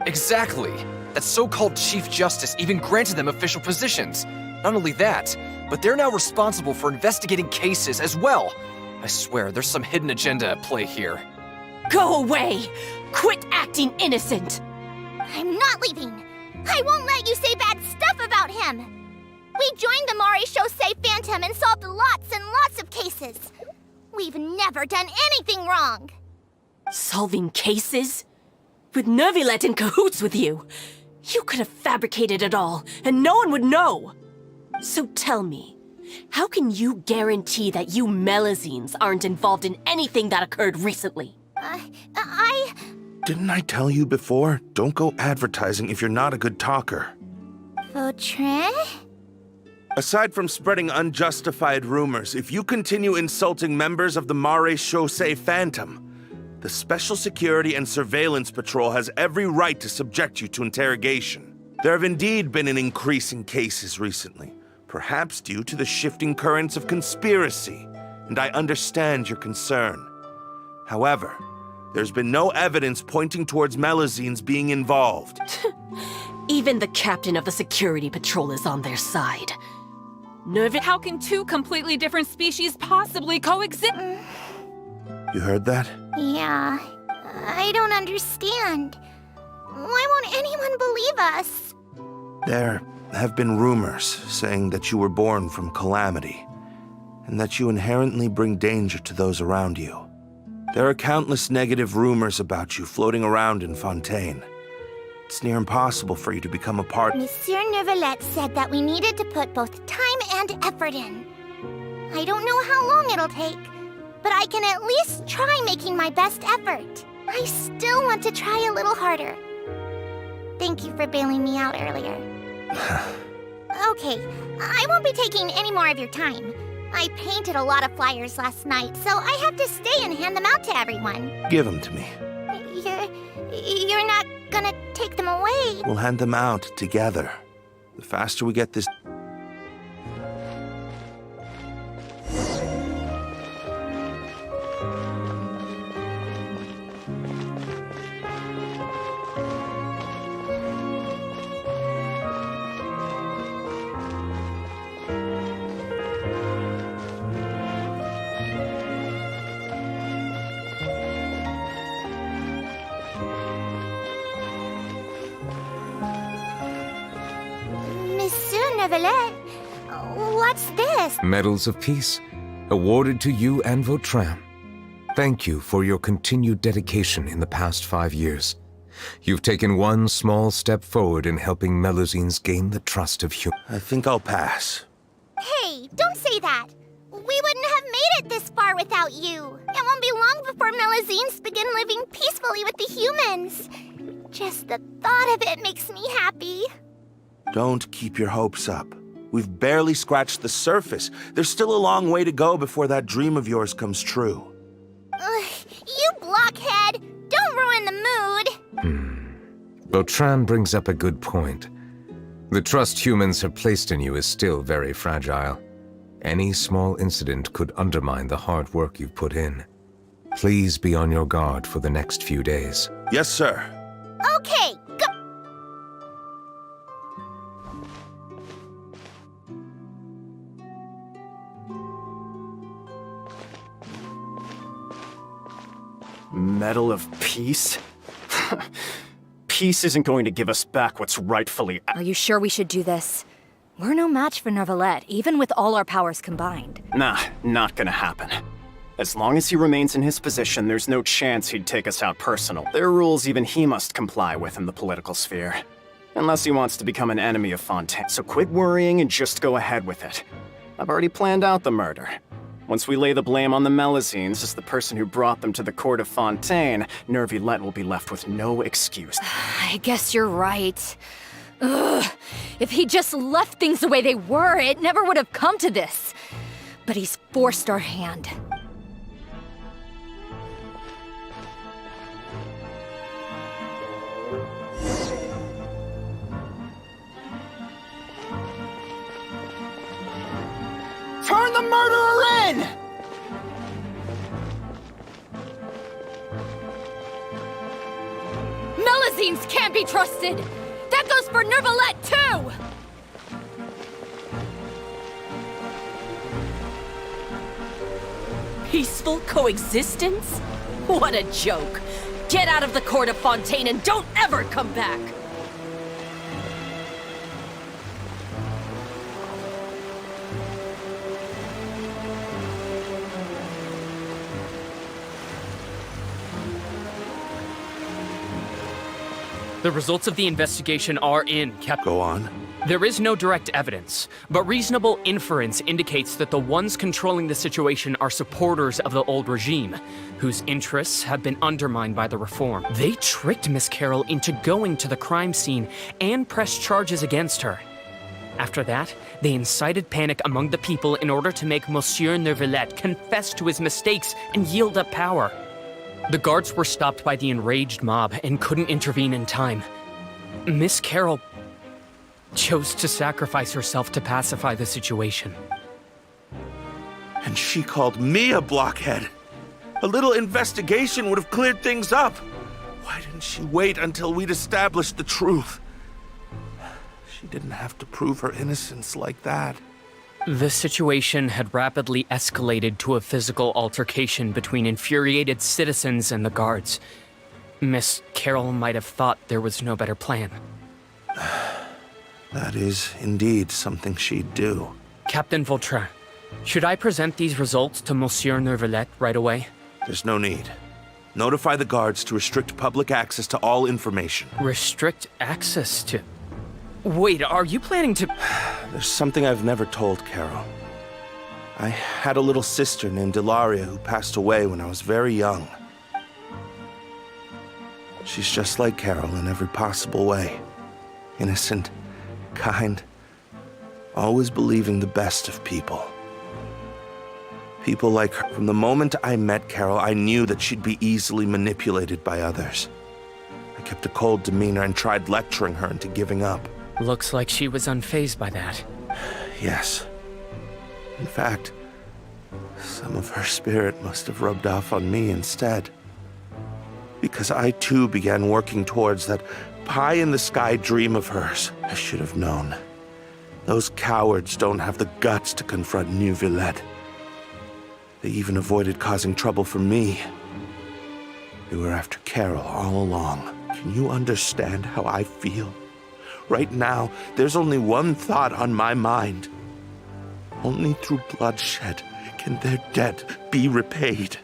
Exactly. That so-called Chief Justice even granted them official positions. Not only that, but they're now responsible for investigating cases as well. I swear, there's some hidden agenda at play here. Go away! Quit acting innocent! I'm not leaving. I won't let you say bad stuff about him. We joined the Mare Chaussee Phantom and solved lots and lots of cases. We've never done anything wrong. Solving cases? With Nervilet in cahoots with you? You could have fabricated it all, and no one would know. So tell me, how can you guarantee that you Melazines aren't involved in anything that occurred recently? Didn't I tell you before? Don't go advertising if you're not a good talker. Vautrin? Aside from spreading unjustified rumors, if you continue insulting members of the Mare Chaussee Phantom, the Special Security and Surveillance Patrol has every right to subject you to interrogation. There have indeed been an increase in cases recently, perhaps due to the shifting currents of conspiracy, and I understand your concern. However, there's been no evidence pointing towards Melazines being involved. Even the captain of the security patrol is on their side. How can two completely different species possibly coexist? You heard that? Yeah, I don't understand. Why won't anyone believe us? There have been rumors saying that you were born from calamity, and that you inherently bring danger to those around you. There are countless negative rumors about you floating around in Fontaine. It's near impossible for you to become a part. Monsieur Nervilet said that we needed to put both time and effort in. I don't know how long it'll take, but I can at least try making my best effort. I still want to try a little harder. Thank you for bailing me out earlier. Okay, I won't be taking any more of your time. I painted a lot of flyers last night, so I have to stay and hand them out to everyone. Give them to me. You're not gonna take them away? We'll hand them out together. The faster we get this... Neuvillette. What's this? Medals of Peace, awarded to you and Vautrin. Thank you for your continued dedication in the past 5 years. You've taken one small step forward in helping Melusines gain the trust of humans. I think I'll pass. Hey, don't say that. We wouldn't have made it this far without you. It won't be long before Melusines begin living peacefully with the humans. Just the thought of it makes me happy. Don't keep your hopes up. We've barely scratched the surface. There's still a long way to go before that dream of yours comes true. Ugh, you blockhead! Don't ruin the mood! Vautrin brings up a good point. The trust humans have placed in you is still very fragile. Any small incident could undermine the hard work you've put in. Please be on your guard for the next few days. Yes, sir. Okay, go! Medal of Peace? Peace isn't going to give us back what's rightfully... Are you sure we should do this? We're no match for Neuvillette, even with all our powers combined. Nah, not gonna happen. As long as he remains in his position, there's no chance he'd take us out personal. There are rules even he must comply with in the political sphere. Unless he wants to become an enemy of Fontaine. So quit worrying and just go ahead with it. I've already planned out the murder. Once we lay the blame on the Melusines as the person who brought them to the court of Fontaine, Neuvillette will be left with no excuse. I guess you're right. Ugh. If he just left things the way they were, it never would have come to this. But he's forced our hand. Turn the murderer in! Melusines can't be trusted! That goes for Neuvillette, too! Peaceful coexistence? What a joke! Get out of the court of Fontaine and don't ever come back! The results of the investigation are in, Captain. Go on. There is no direct evidence, but reasonable inference indicates that the ones controlling the situation are supporters of the old regime, whose interests have been undermined by the reform. They tricked Miss Carroll into going to the crime scene and pressed charges against her. After that, they incited panic among the people in order to make Monsieur Neuvillette confess to his mistakes and yield up power. The guards were stopped by the enraged mob and couldn't intervene in time. Miss Carroll chose to sacrifice herself to pacify the situation. And she called me a blockhead. A little investigation would have cleared things up. Why didn't she wait until we'd established the truth? She didn't have to prove her innocence like that. The situation had rapidly escalated to a physical altercation between infuriated citizens and the guards. Miss Carroll might have thought there was no better plan. That is indeed something she'd do. Captain Vautrin, should I present these results to Monsieur Neuvillette right away? There's no need. Notify the guards to restrict public access to all information. Restrict access to... Wait, are you planning to... There's something I've never told Carol. I had a little sister named Ilaria who passed away when I was very young. She's just like Carol in every possible way. Innocent, kind, always believing the best of people. People like her. From the moment I met Carol, I knew that she'd be easily manipulated by others. I kept a cold demeanor and tried lecturing her into giving up. Looks like she was unfazed by that. Yes. In fact, some of her spirit must have rubbed off on me instead. Because I too began working towards that pie-in-the-sky dream of hers. I should have known. Those cowards don't have the guts to confront Neuvillette. They even avoided causing trouble for me. They were after Carol all along. Can you understand how I feel? Right now, there's only one thought on my mind. Only through bloodshed can their debt be repaid.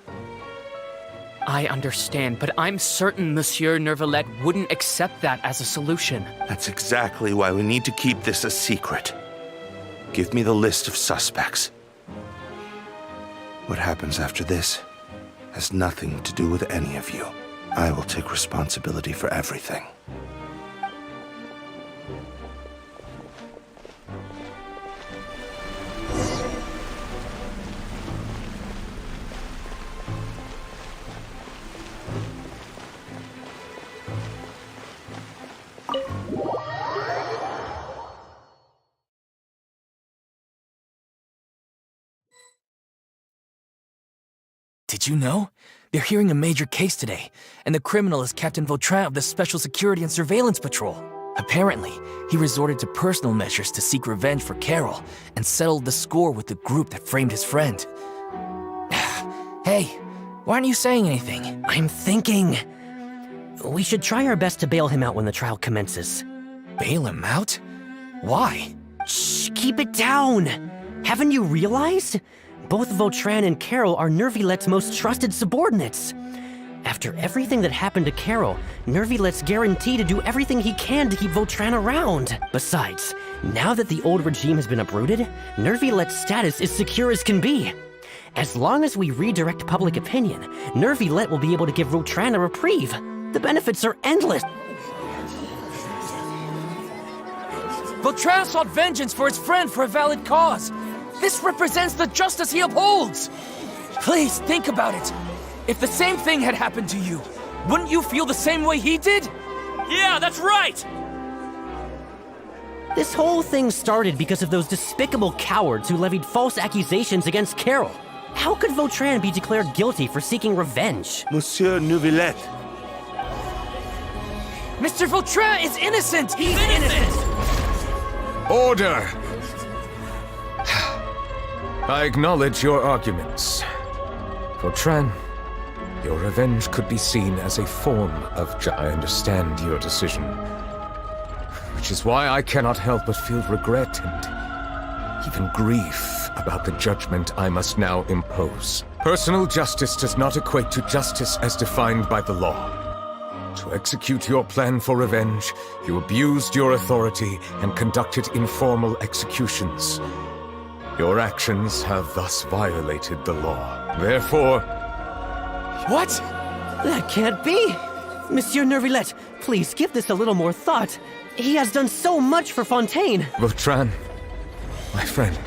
I understand, but I'm certain Monsieur Nervalette wouldn't accept that as a solution. That's exactly why we need to keep this a secret. Give me the list of suspects. What happens after this has nothing to do with any of you. I will take responsibility for everything. Did you know? They're hearing a major case today, and the criminal is Captain Vautrin of the Special Security and Surveillance Patrol. Apparently, he resorted to personal measures to seek revenge for Carol and settled the score with the group that framed his friend. Hey, why aren't you saying anything? I'm thinking... we should try our best to bail him out when the trial commences. Bail him out? Why? Shh, keep it down! Haven't you realized? Both Vautrin and Carol are Nervilette's most trusted subordinates. After everything that happened to Carol, Nervilette's guaranteed to do everything he can to keep Vautrin around. Besides, now that the old regime has been uprooted, Nervilette's status is secure as can be. As long as we redirect public opinion, Nervilette will be able to give Vautrin a reprieve. The benefits are endless. Vautrin sought vengeance for his friend for a valid cause. This represents the justice he upholds! Please, think about it. If the same thing had happened to you, wouldn't you feel the same way he did? Yeah, that's right! This whole thing started because of those despicable cowards who levied false accusations against Carol. How could Vautrin be declared guilty for seeking revenge? Monsieur Nervilette. Mr. Vautrin is innocent! He's innocent! Order! I acknowledge your arguments. Vautrin, your revenge could be seen as a form of I understand your decision. Which is why I cannot help but feel regret and even grief about the judgment I must now impose. Personal justice does not equate to justice as defined by the law. To execute your plan for revenge, you abused your authority and conducted informal executions. Your actions have thus violated the law. Therefore... What? That can't be! Monsieur Nervilette, please give this a little more thought. He has done so much for Fontaine. Vautrin, my friend,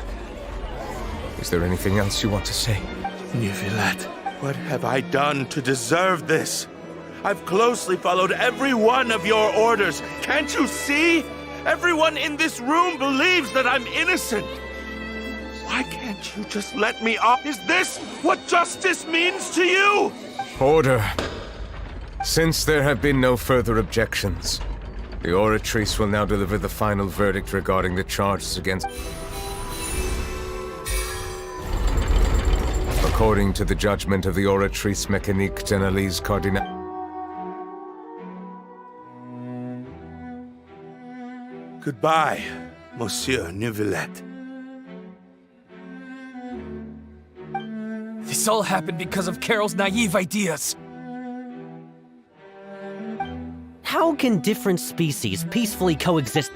is there anything else you want to say? Nervilette, what have I done to deserve this? I've closely followed every one of your orders. Can't you see? Everyone in this room believes that I'm innocent. Why can't you just let me off? Is this what justice means to you? Order. Since there have been no further objections, the Oratrice will now deliver the final verdict regarding the charges against... According to the judgment of the Oratrice Mécanique d'Analyse Cardinal... Goodbye, Monsieur Nervilette. This all happened because of Carol's naive ideas. How can different species peacefully coexist?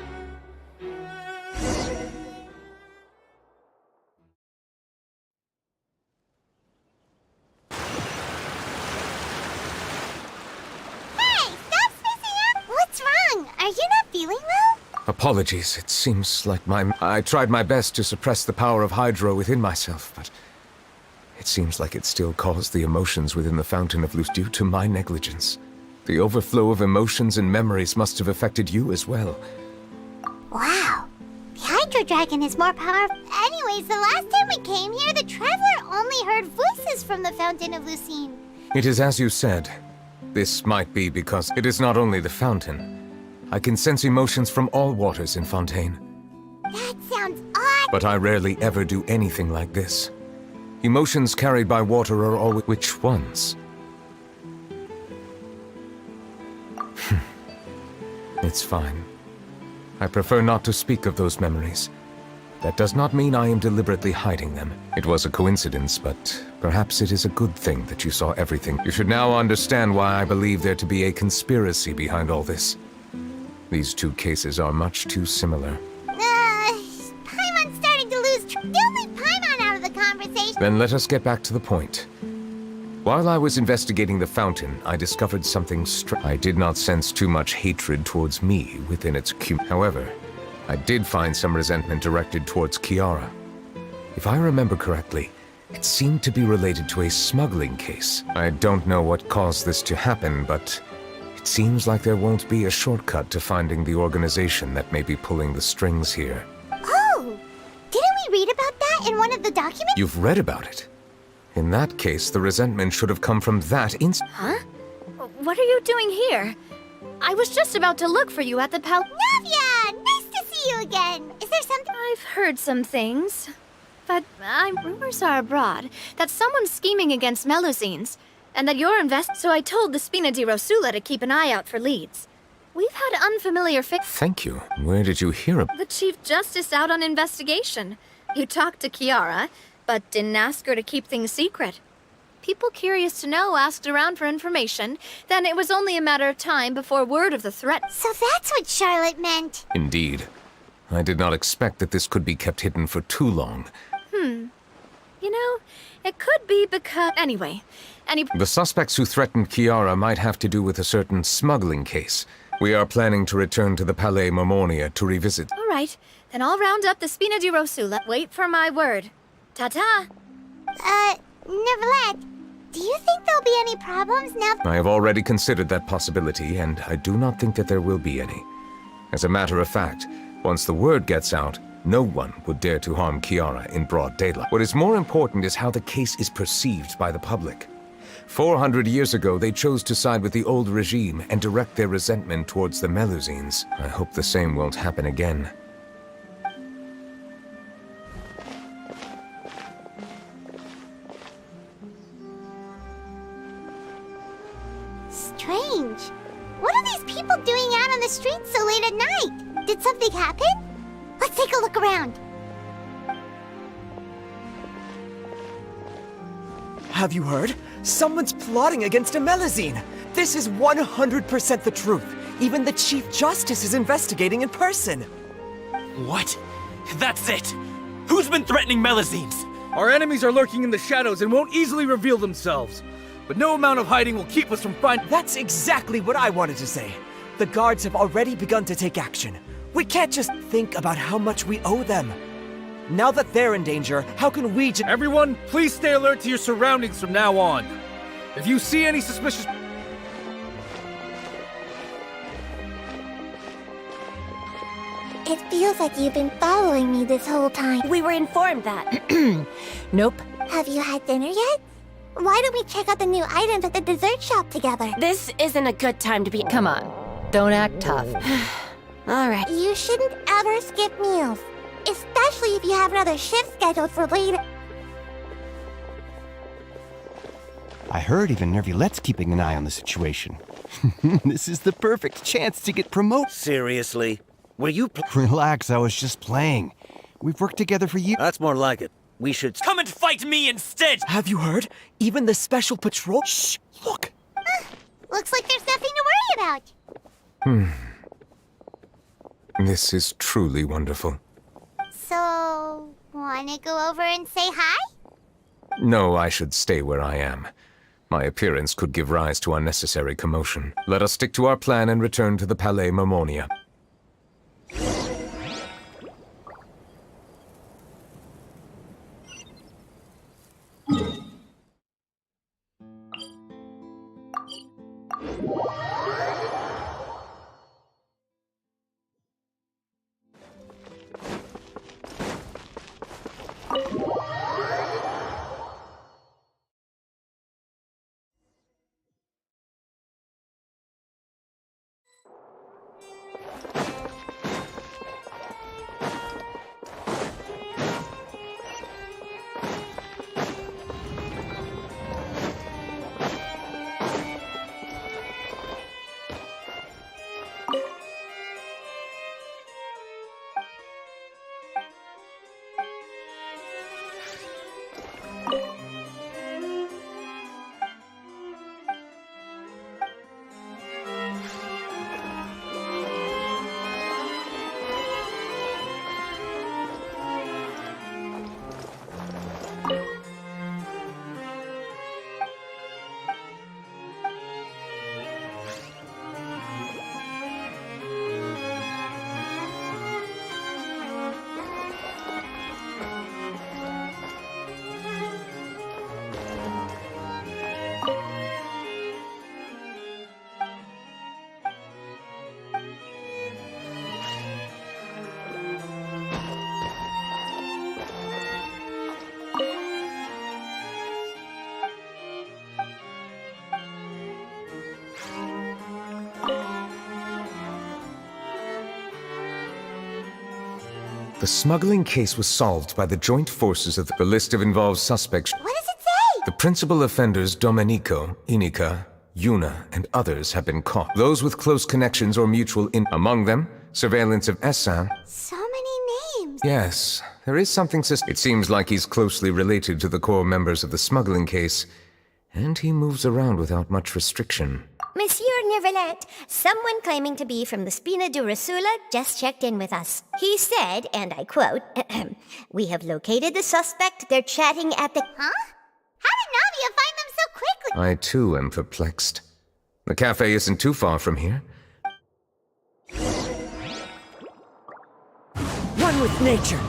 Apologies, it seems like I tried my best to suppress the power of Hydro within myself, but... it seems like it still caused the emotions within the Fountain of Luce due to my negligence. The overflow of emotions and memories must have affected you as well. Wow. The Hydro Dragon is more powerful. Anyways, the last time we came here, the Traveler only heard voices from the Fountain of Lucine. It is as you said. This might be because it is not only the fountain. I can sense emotions from all waters in Fontaine. That sounds odd. But I rarely ever do anything like this. Emotions carried by water are always... Which ones? It's fine. I prefer not to speak of those memories. That does not mean I am deliberately hiding them. It was a coincidence, but perhaps it is a good thing that you saw everything. You should now understand why I believe there to be a conspiracy behind all this. These two cases are much too similar. Paimon's starting to lose Don't leave Paimon out of the conversation. Then let us get back to the point. While I was investigating the fountain, I discovered something I did not sense too much hatred towards me within its However, I did find some resentment directed towards Kiara. If I remember correctly, it seemed to be related to a smuggling case. I don't know what caused this to happen, but it seems like there won't be a shortcut to finding the organization that may be pulling the strings here. Oh! Didn't we read about that in one of the documents? You've read about it? In that case, the resentment should have come from that Huh? What are you doing here? I was just about to look for you at the Navia! Nice to see you again! Is there something? I've heard some things. But rumors are abroad that someone's scheming against Melusines, and that you're so I told the Spina di Rosula to keep an eye out for leads. We've had unfamiliar Thank you. Where did you hear about the Chief Justice out on investigation. You talked to Kiara, but didn't ask her to keep things secret. People curious to know asked around for information, then it was only a matter of time before word of the threat. So that's what Charlotte meant. Indeed. I did not expect that this could be kept hidden for too long. You know, it could be because... Anyway, The suspects who threatened Kiara might have to do with a certain smuggling case. We are planning to return to the Palais Marmonia to revisit. All right, then I'll round up the Spina di Rosula. Wait for my word. Ta-ta! Neverlet, do you think there'll be any problems now? I have already considered that possibility, and I do not think that there will be any. As a matter of fact, once the word gets out, no one would dare to harm Kiara in broad daylight. What is more important is how the case is perceived by the public. 400 years ago, they chose to side with the old regime and direct their resentment towards the Melusines. I hope the same won't happen again. Strange. What are these people doing out on the streets so late at night? Did something happen? Let's take a look around. Have you heard? Someone's plotting against a Melusine! This is 100% the truth. Even the Chief Justice is investigating in person. What? That's it! Who's been threatening Melusines? Our enemies are lurking in the shadows and won't easily reveal themselves. But no amount of hiding will keep us from finding... That's exactly what I wanted to say. The guards have already begun to take action. We can't just think about how much we owe them. Now that they're in danger, how can we just... Everyone, please stay alert to your surroundings from now on. If you see any suspicious... It feels like you've been following me this whole time. We were informed that. Nope. Have you had dinner yet? Why don't we check out the new items at the dessert shop together? This isn't a good time to be... Come on, don't act tough. All right. You shouldn't ever skip meals. Especially if you have another shift scheduled for later. I heard even Nervilette's keeping an eye on the situation. This is the perfect chance to get promoted. Seriously? Were you Relax, I was just playing. We've worked together for years. That's more like it. We should... Come and fight me instead! Have you heard? Even the special patrol... Shh! Look! Looks like there's nothing to worry about. This is truly wonderful. So, wanna go over and say hi? No, I should stay where I am. My appearance could give rise to unnecessary commotion. Let us stick to our plan and return to the Palais Marmonia. The smuggling case was solved by the joint forces of the list of involved suspects. What does it say? The principal offenders Domenico, Inika, Yuna, and others have been caught. Those with close connections or mutual among them, surveillance of Essan. So many names. Yes, there is something it seems like he's closely related to the core members of the smuggling case, and he moves around without much restriction. Monsieur Neuvillette, someone claiming to be from the Spina di Rosula just checked in with us. He said, and I quote, "We have located the suspect. They're chatting at the..." Huh? How did Navia find them so quickly? I too am perplexed. The cafe isn't too far from here. One with nature.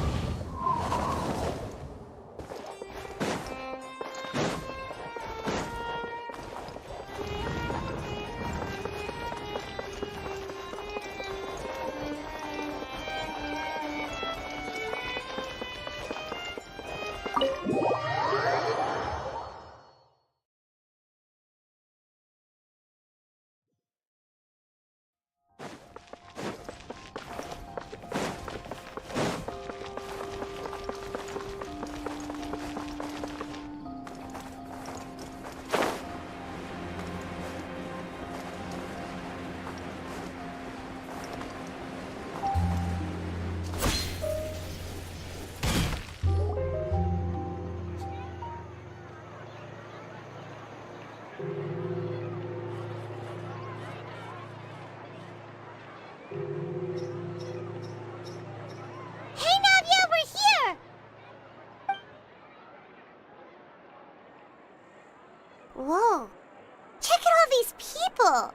Whoa. Check out all these people.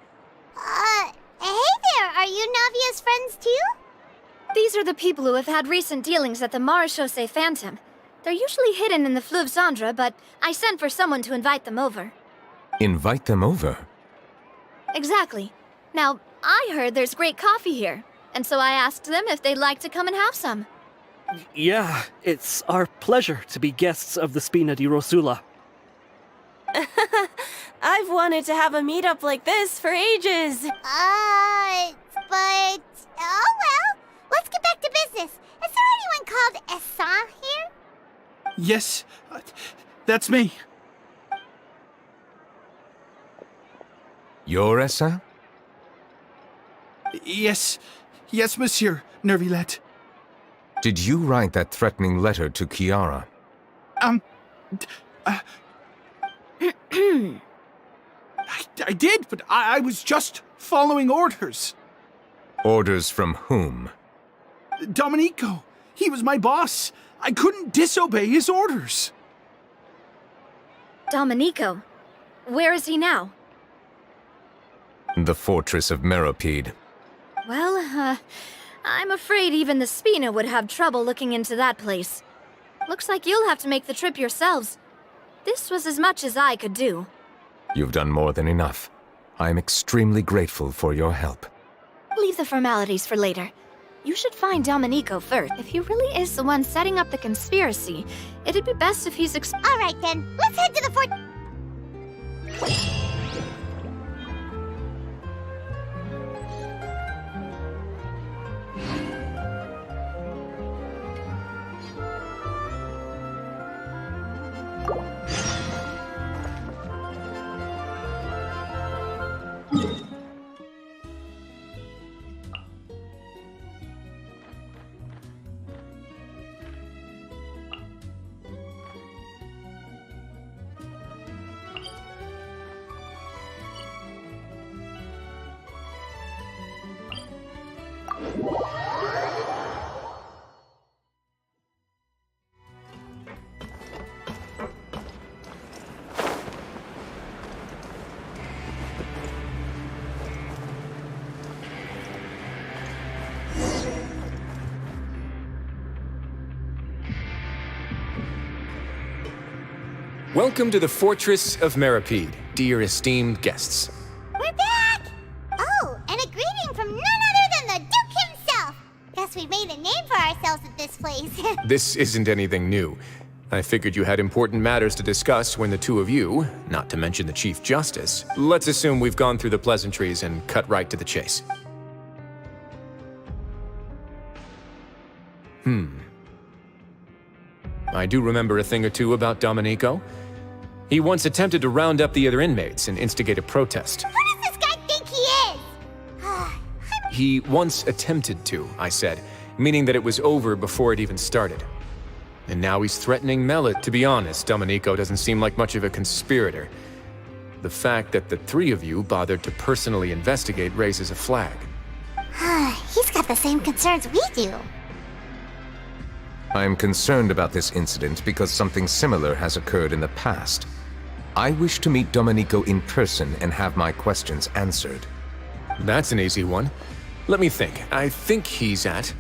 Hey there, are you Navia's friends too? These are the people who have had recent dealings at the Marechaussee Phantom. They're usually hidden in the Fleuve Cendre, but I sent for someone to invite them over. Invite them over? Exactly. Now, I heard there's great coffee here, and so I asked them if they'd like to come and have some. Yeah, it's our pleasure to be guests of the Spina di Rosula. I've wanted to have a meetup like this for ages. But... Oh well, let's get back to business. Is there anyone called Essan here? Yes, that's me. You're Essan? Yes, Monsieur Neuvillette. Did you write that threatening letter to Chiara? I did, but I was just following orders. Orders from whom? Domenico. He was my boss. I couldn't disobey his orders. Domenico? Where is he now? The fortress of Meropide. Well, I'm afraid even the Spina would have trouble looking into that place. Looks like you'll have to make the trip yourselves. This was as much as I could do. You've done more than enough. I'm extremely grateful for your help. Leave the formalities for later. You should find Domenico first. If he really is the one setting up the conspiracy, it'd be best if he's All right then, let's head to the fort. Welcome to the Fortress of Meropide, dear esteemed guests. We're back! Oh, and a greeting from none other than the Duke himself! Guess we've made a name for ourselves at this place. This isn't anything new. I figured you had important matters to discuss when the two of you, not to mention the Chief Justice, let's assume we've gone through the pleasantries and cut right to the chase. I do remember a thing or two about Domenico. He once attempted to round up the other inmates and instigate a protest. Who does this guy think he is? He once attempted to, I said, meaning that it was over before it even started. And now he's threatening Mela. To be honest, Domenico doesn't seem like much of a conspirator. The fact that the three of you bothered to personally investigate raises a flag. He's got the same concerns we do. I am concerned about this incident because something similar has occurred in the past. I wish to meet Domenico in person and have my questions answered. That's an easy one. Let me think. I think he's at...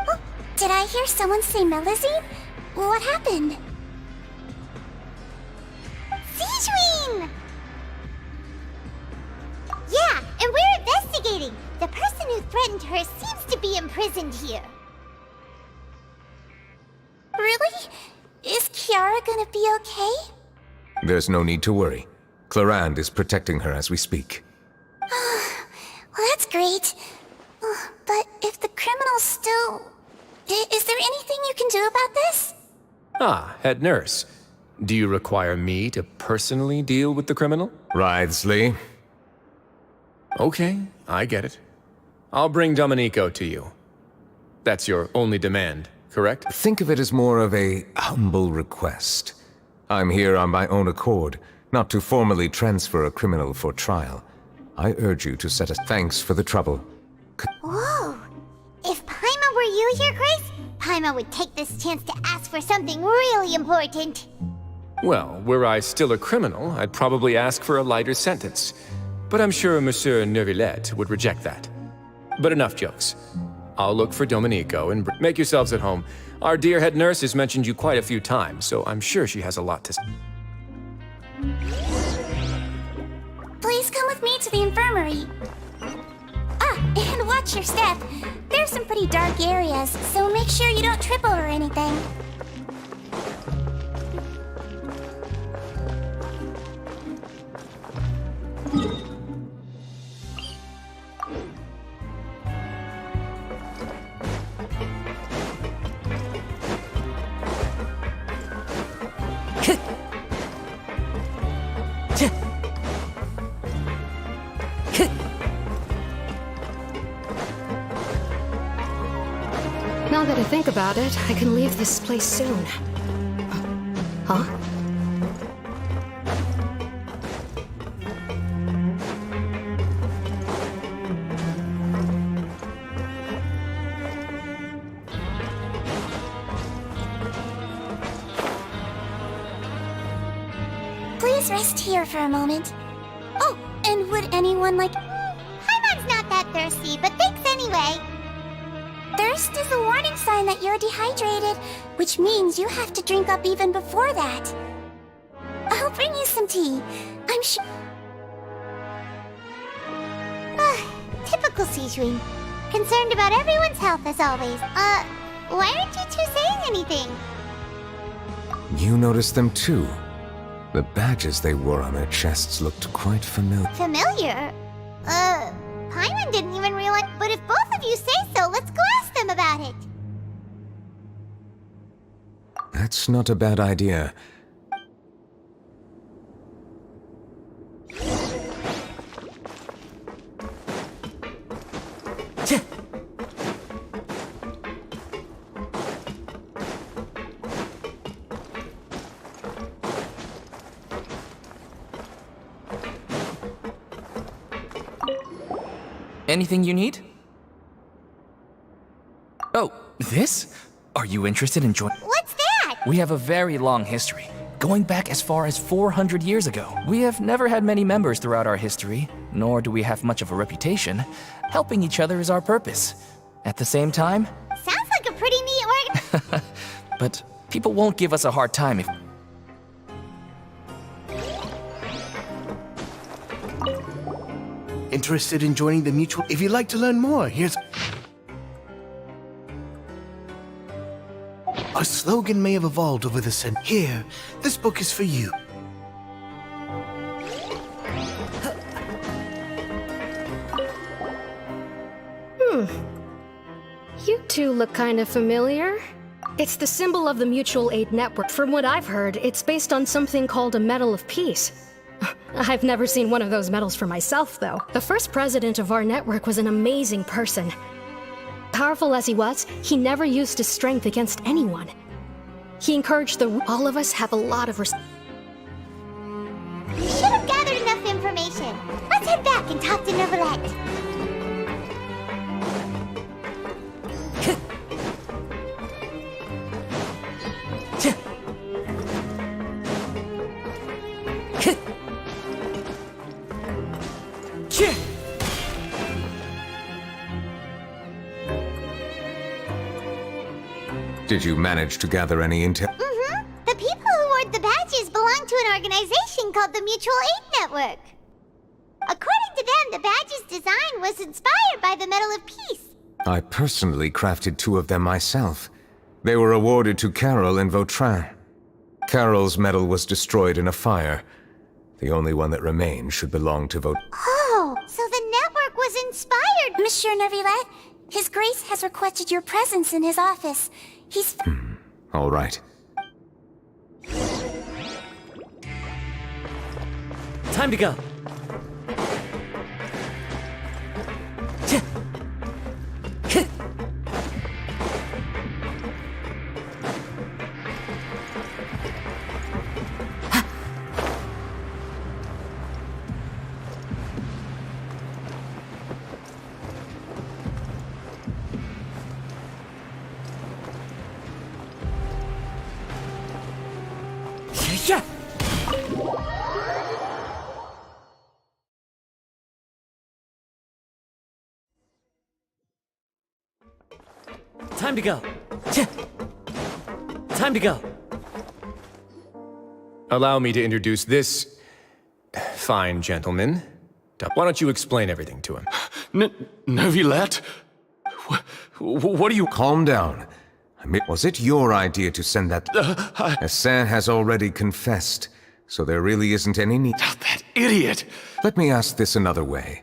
Oh, did I hear someone say Melazine? What happened? Sijuin! Yeah, and we're investigating. The person who threatened her seems to be imprisoned here. Really? Is Kiara gonna be okay? There's no need to worry. Clarande is protecting her as we speak. Well, that's great. But if the criminal's still... Is there anything you can do about this? Ah, head nurse. Do you require me to personally deal with the criminal? Wriothesley. Okay, I get it. I'll bring Domenico to you. That's your only demand, correct? Think of it as more of a humble request. I'm here on my own accord, not to formally transfer a criminal for trial. I urge you to set us thanks for the trouble. Whoa! If Paimon were you here, Grace, Paimon would take this chance to ask for something really important. Well, were I still a criminal, I'd probably ask for a lighter sentence. But I'm sure Monsieur Neuvillette would reject that. But enough jokes. I'll look for Domenico and make yourselves at home. Our dear head nurse has mentioned you quite a few times, so I'm sure she has a lot to say. Please come with me to the infirmary. And watch your step. There's some pretty dark areas, so make sure you don't trip over anything. Now that I think about it, I can leave this place soon. Huh? Please rest here for a moment. Oh, and would anyone like... Paimon's not that thirsty, but thanks anyway. Thirst is a warning sign that you're dehydrated, which means you have to drink up even before that. I'll bring you some tea. I'm sure... Typical Sijuin. Concerned about everyone's health as always. Why aren't you two saying anything? You noticed them too. The badges they wore on their chests looked quite familiar. Familiar? Paimon didn't even realize... But if both of you say so, let's go ask them about it. That's not a bad idea. Anything you need? Oh, this? Are you interested in joining? What's that? We have a very long history, going back as far as 400 years ago. We have never had many members throughout our history, nor do we have much of a reputation. Helping each other is our purpose. At the same time... Sounds like a pretty neat org... But people won't give us a hard time if... Interested in joining the mutual? If you'd like to learn more, here's... Our slogan may have evolved over the centuries. Here, this book is for you. You two look kind of familiar. It's the symbol of the Mutual Aid Network. From what I've heard, it's based on something called a Medal of Peace. I've never seen one of those medals for myself, though. The first president of our network was an amazing person. Powerful as he was, he never used his strength against anyone. He encouraged all of us have a lot of respect. You should have gathered enough information. Let's head back and talk to Novelette. Did you manage to gather any intel? Mm-hmm. The people who wore the badges belong to an organization called the Mutual Aid Network. According to them, the badge's design was inspired by the Medal of Peace. I personally crafted 2 of them myself. They were awarded to Carol and Vautrin. Carol's medal was destroyed in a fire. The only one that remained should belong to Vautrin. Oh, so the network was inspired. Monsieur Neuvillette, His Grace has requested your presence in his office. He's... All right. Time to go. Time to go. Time to go. Allow me to introduce this fine gentleman. Why don't you explain everything to him? Neuvillette? What do you... Calm down. Was it your idea to send that... Hassan has already confessed, so there really isn't any need... That idiot! Let me ask this another way.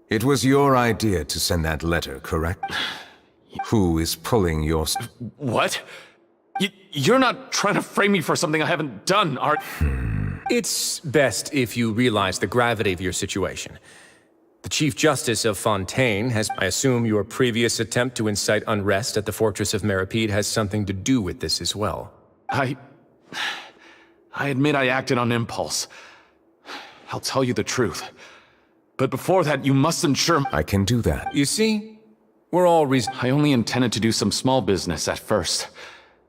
It was your idea to send that letter, correct? Who is pulling your... What? You're not trying to frame me for something I haven't done, are... It's best if you realize the gravity of your situation. The Chief Justice of Fontaine has... I assume your previous attempt to incite unrest at the Fortress of Meripede has something to do with this as well. I admit I acted on impulse. I'll tell you the truth. But before that, you must ensure... I can do that. You see, we're all I only intended to do some small business at first.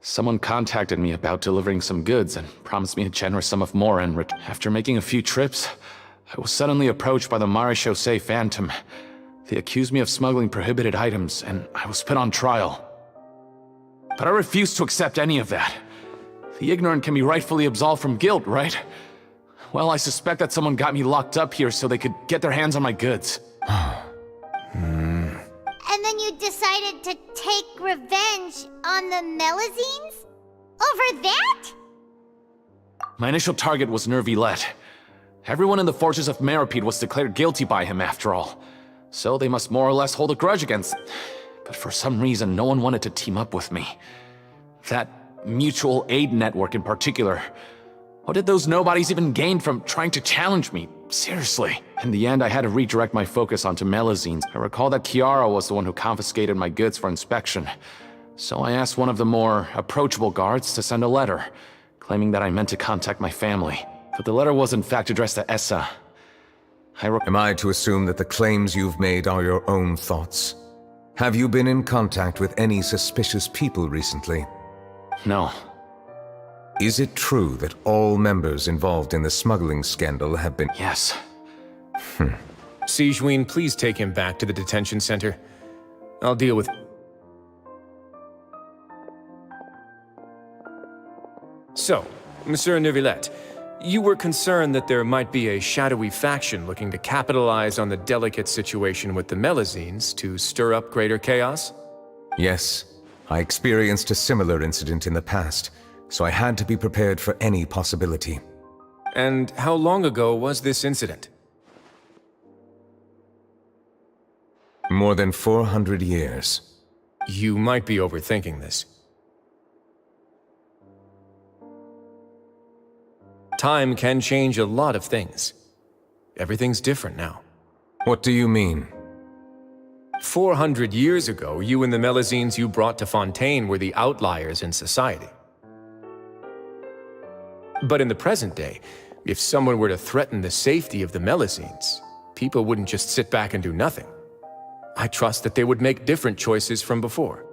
Someone contacted me about delivering some goods and promised me a generous sum of more in return. After making a few trips, I was suddenly approached by the Maréchaussée Phantom. They accused me of smuggling prohibited items, and I was put on trial. But I refused to accept any of that. The ignorant can be rightfully absolved from guilt, right? Well, I suspect that someone got me locked up here so they could get their hands on my goods. And then you decided to take revenge on the Melazines? Over that? My initial target was Neuvillette. Everyone in the Fortress of Meripede was declared guilty by him, after all. So they must more or less hold a grudge against... But for some reason, no one wanted to team up with me. That Mutual Aid Network in particular. What did those nobodies even gain from trying to challenge me? Seriously. In the end, I had to redirect my focus onto Melazines. I recall that Chiara was the one who confiscated my goods for inspection. So I asked one of the more approachable guards to send a letter, claiming that I meant to contact my family. But the letter was in fact addressed to Essa. Am I to assume that the claims you've made are your own thoughts? Have you been in contact with any suspicious people recently? No. Is it true that all members involved in the smuggling scandal have been... Yes. Sigewinne, please take him back to the detention center. I'll deal with... So, Monsieur Neuvillette, you were concerned that there might be a shadowy faction looking to capitalize on the delicate situation with the Melazines to stir up greater chaos? Yes. I experienced a similar incident in the past, so I had to be prepared for any possibility. And how long ago was this incident? More than 400 years. You might be overthinking this. Time can change a lot of things. Everything's different now. What do you mean? 400 years ago, you and the Melazines you brought to Fontaine were the outliers in society. But in the present day, if someone were to threaten the safety of the Melazines, people wouldn't just sit back and do nothing. I trust that they would make different choices from before.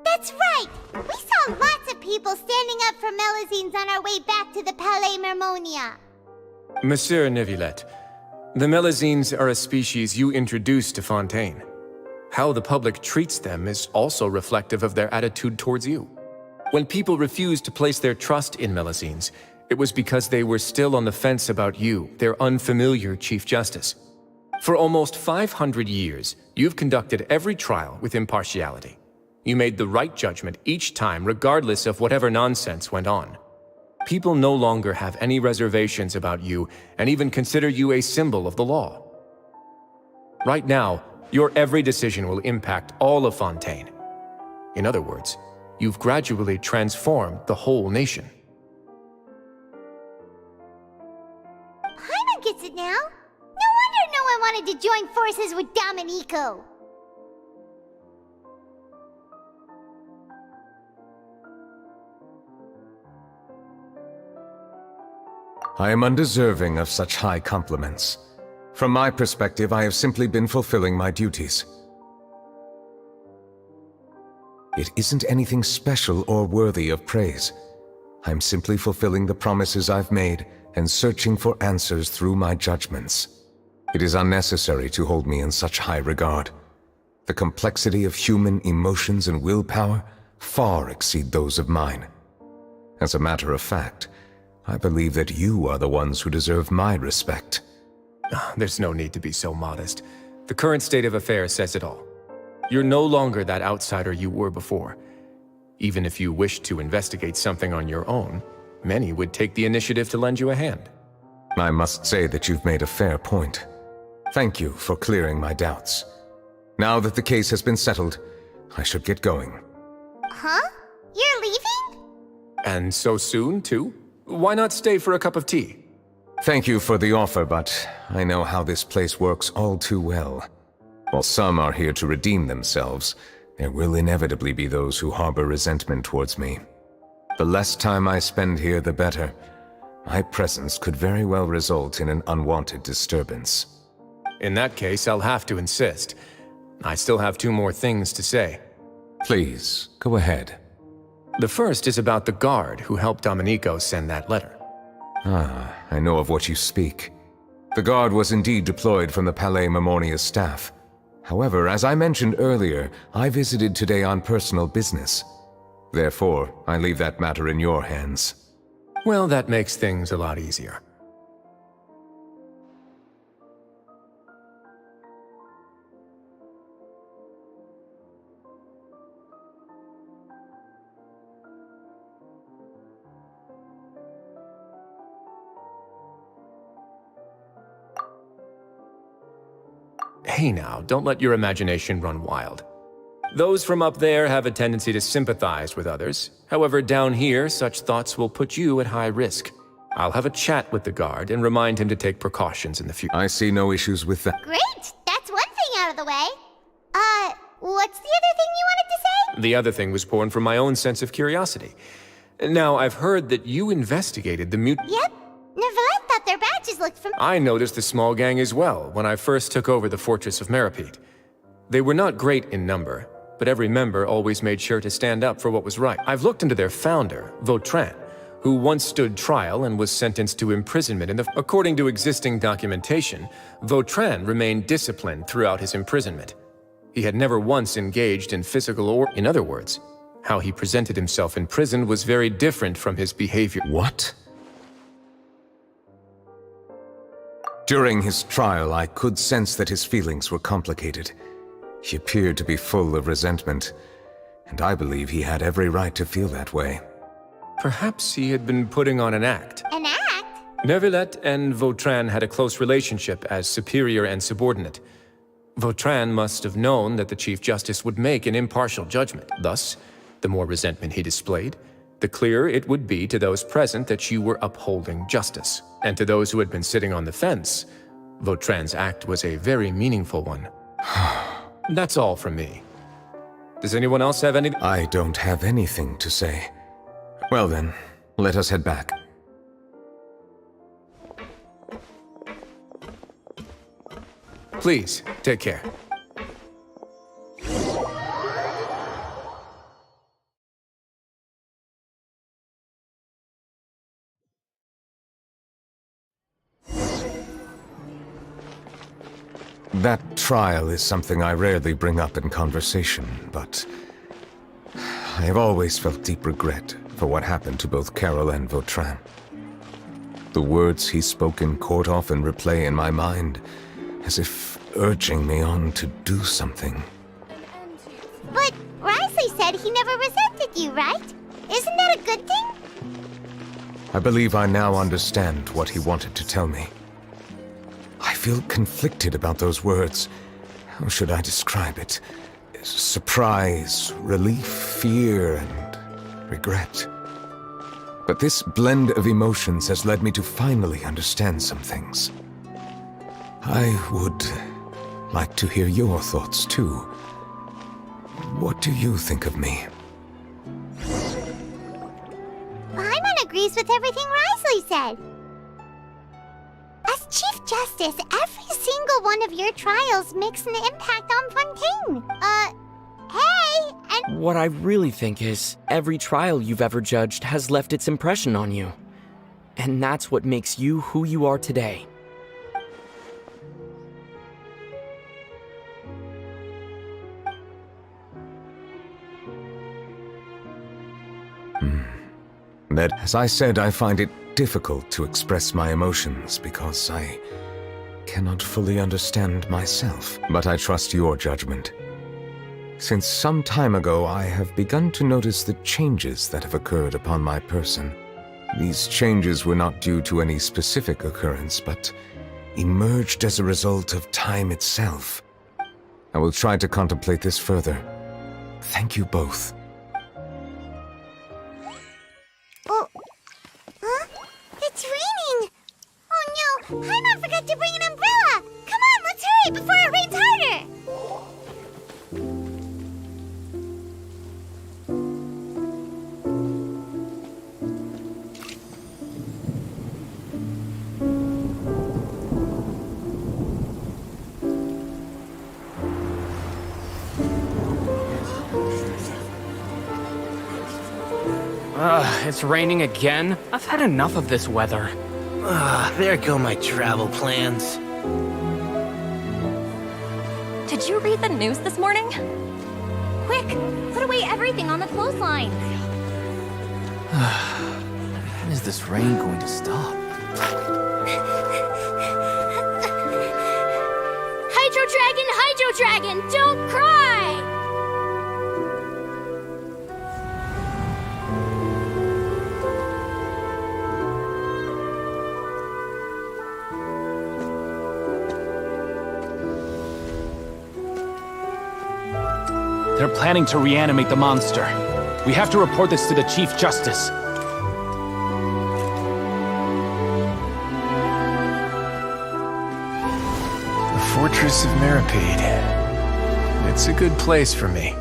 That's right! We saw lots of people standing up for Melazines on our way back to the Palais Mermonia. Monsieur Neuvillette, the Melazines are a species you introduced to Fontaine. How the public treats them is also reflective of their attitude towards you. When people refused to place their trust in Melazines, it was because they were still on the fence about you, their unfamiliar Chief Justice. For almost 500 years, you've conducted every trial with impartiality. You made the right judgment each time, regardless of whatever nonsense went on. People no longer have any reservations about you and even consider you a symbol of the law. Right now, your every decision will impact all of Fontaine. In other words, you've gradually transformed the whole nation. Paimon gets it now. No wonder no one wanted to join forces with Domenico. I am undeserving of such high compliments. From my perspective, I have simply been fulfilling my duties. It isn't anything special or worthy of praise. I'm simply fulfilling the promises I've made and searching for answers through my judgments. It is unnecessary to hold me in such high regard. The complexity of human emotions and willpower far exceed those of mine. As a matter of fact, I believe that you are the ones who deserve my respect. There's no need to be so modest. The current state of affairs says it all. You're no longer that outsider you were before. Even if you wished to investigate something on your own, many would take the initiative to lend you a hand. I must say that you've made a fair point. Thank you for clearing my doubts. Now that the case has been settled, I should get going. Huh? You're leaving? And so soon, too? Why not stay for a cup of tea? Thank you for the offer, but I know how this place works all too well. While some are here to redeem themselves, there will inevitably be those who harbor resentment towards me. The less time I spend here, the better. My presence could very well result in an unwanted disturbance. In that case, I'll have to insist. I still have 2 more things to say. Please, go ahead. The first is about the guard who helped Domenico send that letter. Ah, I know of what you speak. The guard was indeed deployed from the Palais Mermonia's staff. However, as I mentioned earlier, I visited today on personal business. Therefore, I leave that matter in your hands. Well, that makes things a lot easier. Hey now, don't let your imagination run wild. Those from up there have a tendency to sympathize with others. However, down here, such thoughts will put you at high risk. I'll have a chat with the guard and remind him to take precautions in the future. I see no issues with that. Great! That's one thing out of the way. What's the other thing you wanted to say? The other thing was born from my own sense of curiosity. Now, I've heard that you investigated the Yep. Neuvillette thought their badges looked familiar. I noticed the small gang as well when I first took over the fortress of Meripede. They were not great in number, but every member always made sure to stand up for what was right. I've looked into their founder, Vautrin, who once stood trial and was sentenced to imprisonment in the... According to existing documentation, Vautrin remained disciplined throughout his imprisonment. He had never once engaged in physical or... In other words, how he presented himself in prison was very different from his behavior. What? During his trial, I could sense that his feelings were complicated. He appeared to be full of resentment, and I believe he had every right to feel that way. Perhaps he had been putting on an act. An act? Neuvillette and Vautrin had a close relationship as superior and subordinate. Vautrin must have known that the Chief Justice would make an impartial judgment. Thus, the more resentment he displayed, the clearer it would be to those present that you were upholding justice. And to those who had been sitting on the fence, Vautrin's act was a very meaningful one. That's all from me. Does anyone else have any? I don't have anything to say. Well then, let us head back. Please, take care. That trial is something I rarely bring up in conversation, but I have always felt deep regret for what happened to both Carol and Vautrin. The words he spoke in court often replay in my mind, as if urging me on to do something. But Risley said he never resented you, right? Isn't that a good thing? I believe I now understand what he wanted to tell me. I feel conflicted about those words. How should I describe it? Surprise, relief, fear, and regret. But this blend of emotions has led me to finally understand some things. I would like to hear your thoughts, too. What do you think of me? Paimon agrees with everything Risley said. As Chief Justice, every single one of your trials makes an impact on Fontaine. Hey, and... What I really think is, every trial you've ever judged has left its impression on you. And that's what makes you who you are today. That, as I said, I find it difficult to express my emotions because I cannot fully understand myself. But I trust your judgment. Since some time ago, I have begun to notice the changes that have occurred upon my person. These changes were not due to any specific occurrence, but emerged as a result of time itself. I will try to contemplate this further. Thank you both. It's raining! Oh no, Paimon forgot to bring an umbrella! Come on, let's hurry before it rains harder! It's raining again? I've had enough of this weather. There go my travel plans. Did you read the news this morning? Quick, put away everything on the clothesline. When is this rain going to stop? Hydro Dragon, don't cry! They're planning to reanimate the monster. We have to report this to the Chief Justice. The Fortress of Mirapede. It's a good place for me.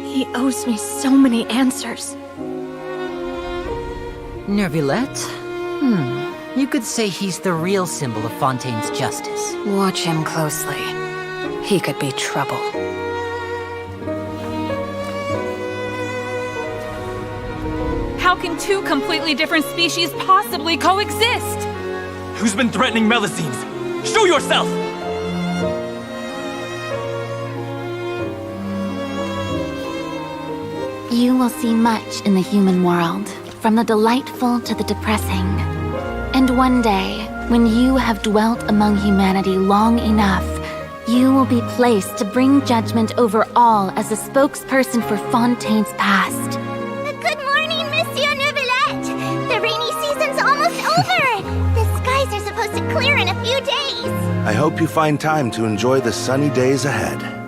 He owes me so many answers. Neuvillette? You could say he's the real symbol of Fontaine's justice. Watch him closely. He could be trouble. How can two completely different species possibly coexist? Who's been threatening Melusines? Show yourself! You will see much in the human world, from the delightful to the depressing. And one day, when you have dwelt among humanity long enough, You will be placed to bring judgment over all as a spokesperson for Fontaine's past. Good morning, Monsieur Neuvillette! The rainy season's almost over! The skies are supposed to clear in a few days! I hope you find time to enjoy the sunny days ahead.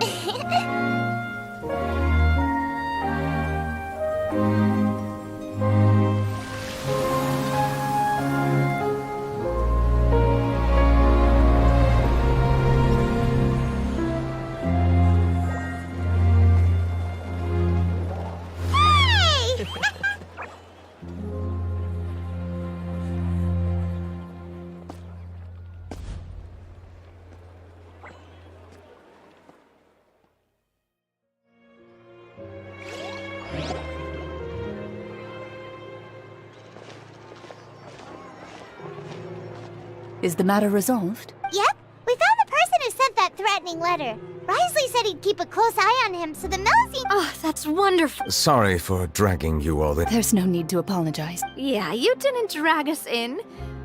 Is the matter resolved? Yep, we found the person who sent that threatening letter. Risley said he'd keep a close eye on him, so the Melusine— Oh, that's wonderful. Sorry for dragging you all in. There's no need to apologize. Yeah, you didn't drag us in.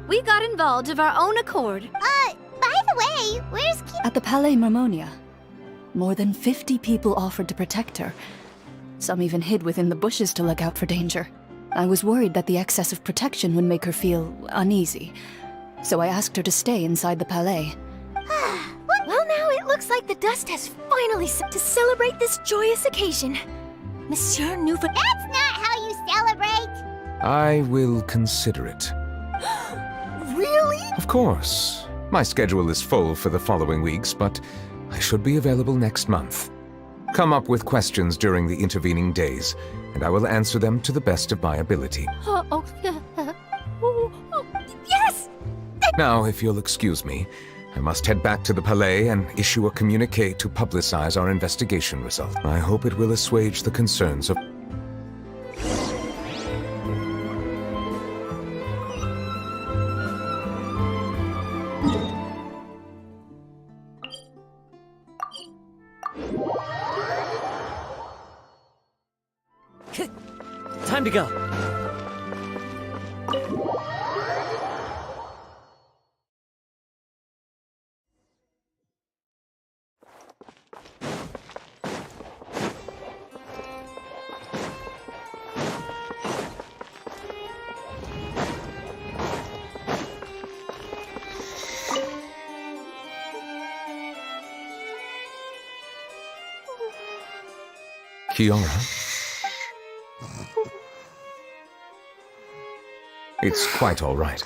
We got involved of our own accord. By the way, where's At the Palais Marmonia, more than 50 people offered to protect her. Some even hid within the bushes to look out for danger. I was worried that the excess of protection would make her feel uneasy. So I asked her to stay inside the Palais. Well, now it looks like the dust has finally set to celebrate this joyous occasion. Monsieur Neuvillette— That's not how you celebrate! I will consider it. Really? Of course. My schedule is full for the following weeks, but I should be available next month. Come up with questions during the intervening days, and I will answer them to the best of my ability. Yes! Now, if you'll excuse me, I must head back to the Palais and issue a communique to publicize our investigation result. I hope it will assuage the concerns of... Time to go. Kiara? It's quite all right.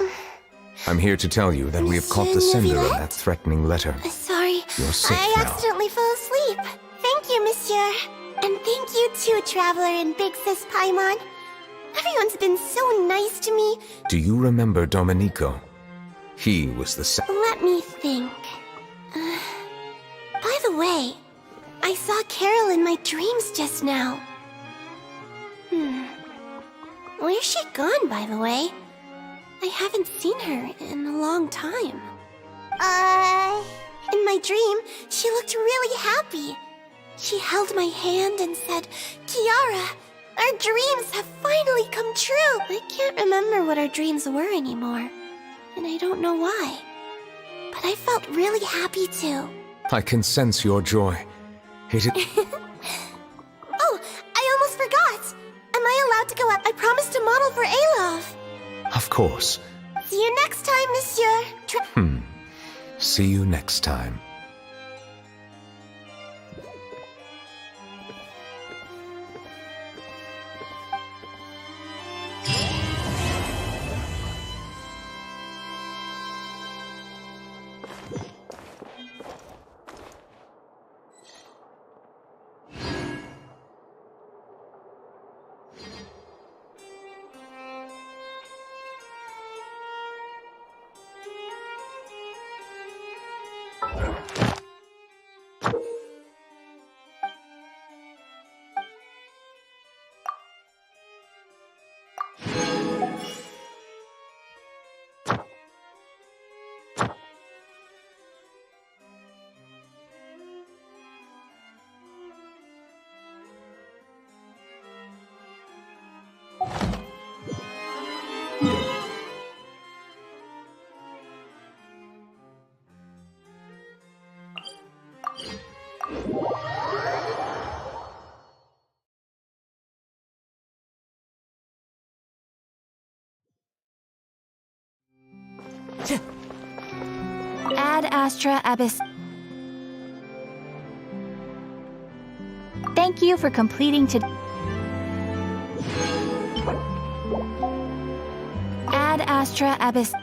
I'm here to tell you that we have caught the sender of that threatening letter. Sorry, You're safe I now. accidentally fell asleep. Thank you, Monsieur. And thank you too, Traveler and Big Sis Paimon. Everyone's been so nice to me. Do you remember Domenico? He was the Let me think. By the way, I saw Carol in my dreams just now. Where's she gone, by the way? I haven't seen her in a long time. In my dream, she looked really happy. She held my hand and said, "Kiara, our dreams have finally come true." I can't remember what our dreams were anymore, and I don't know why. But I felt really happy too. I can sense your joy. It is... Oh, I almost forgot! Am I allowed to go up? I promised to model for Alof. Of course. See you next time, Monsieur. See you next time. Ad Astra Abyss. Thank you for completing to. Ad Astra Abyss.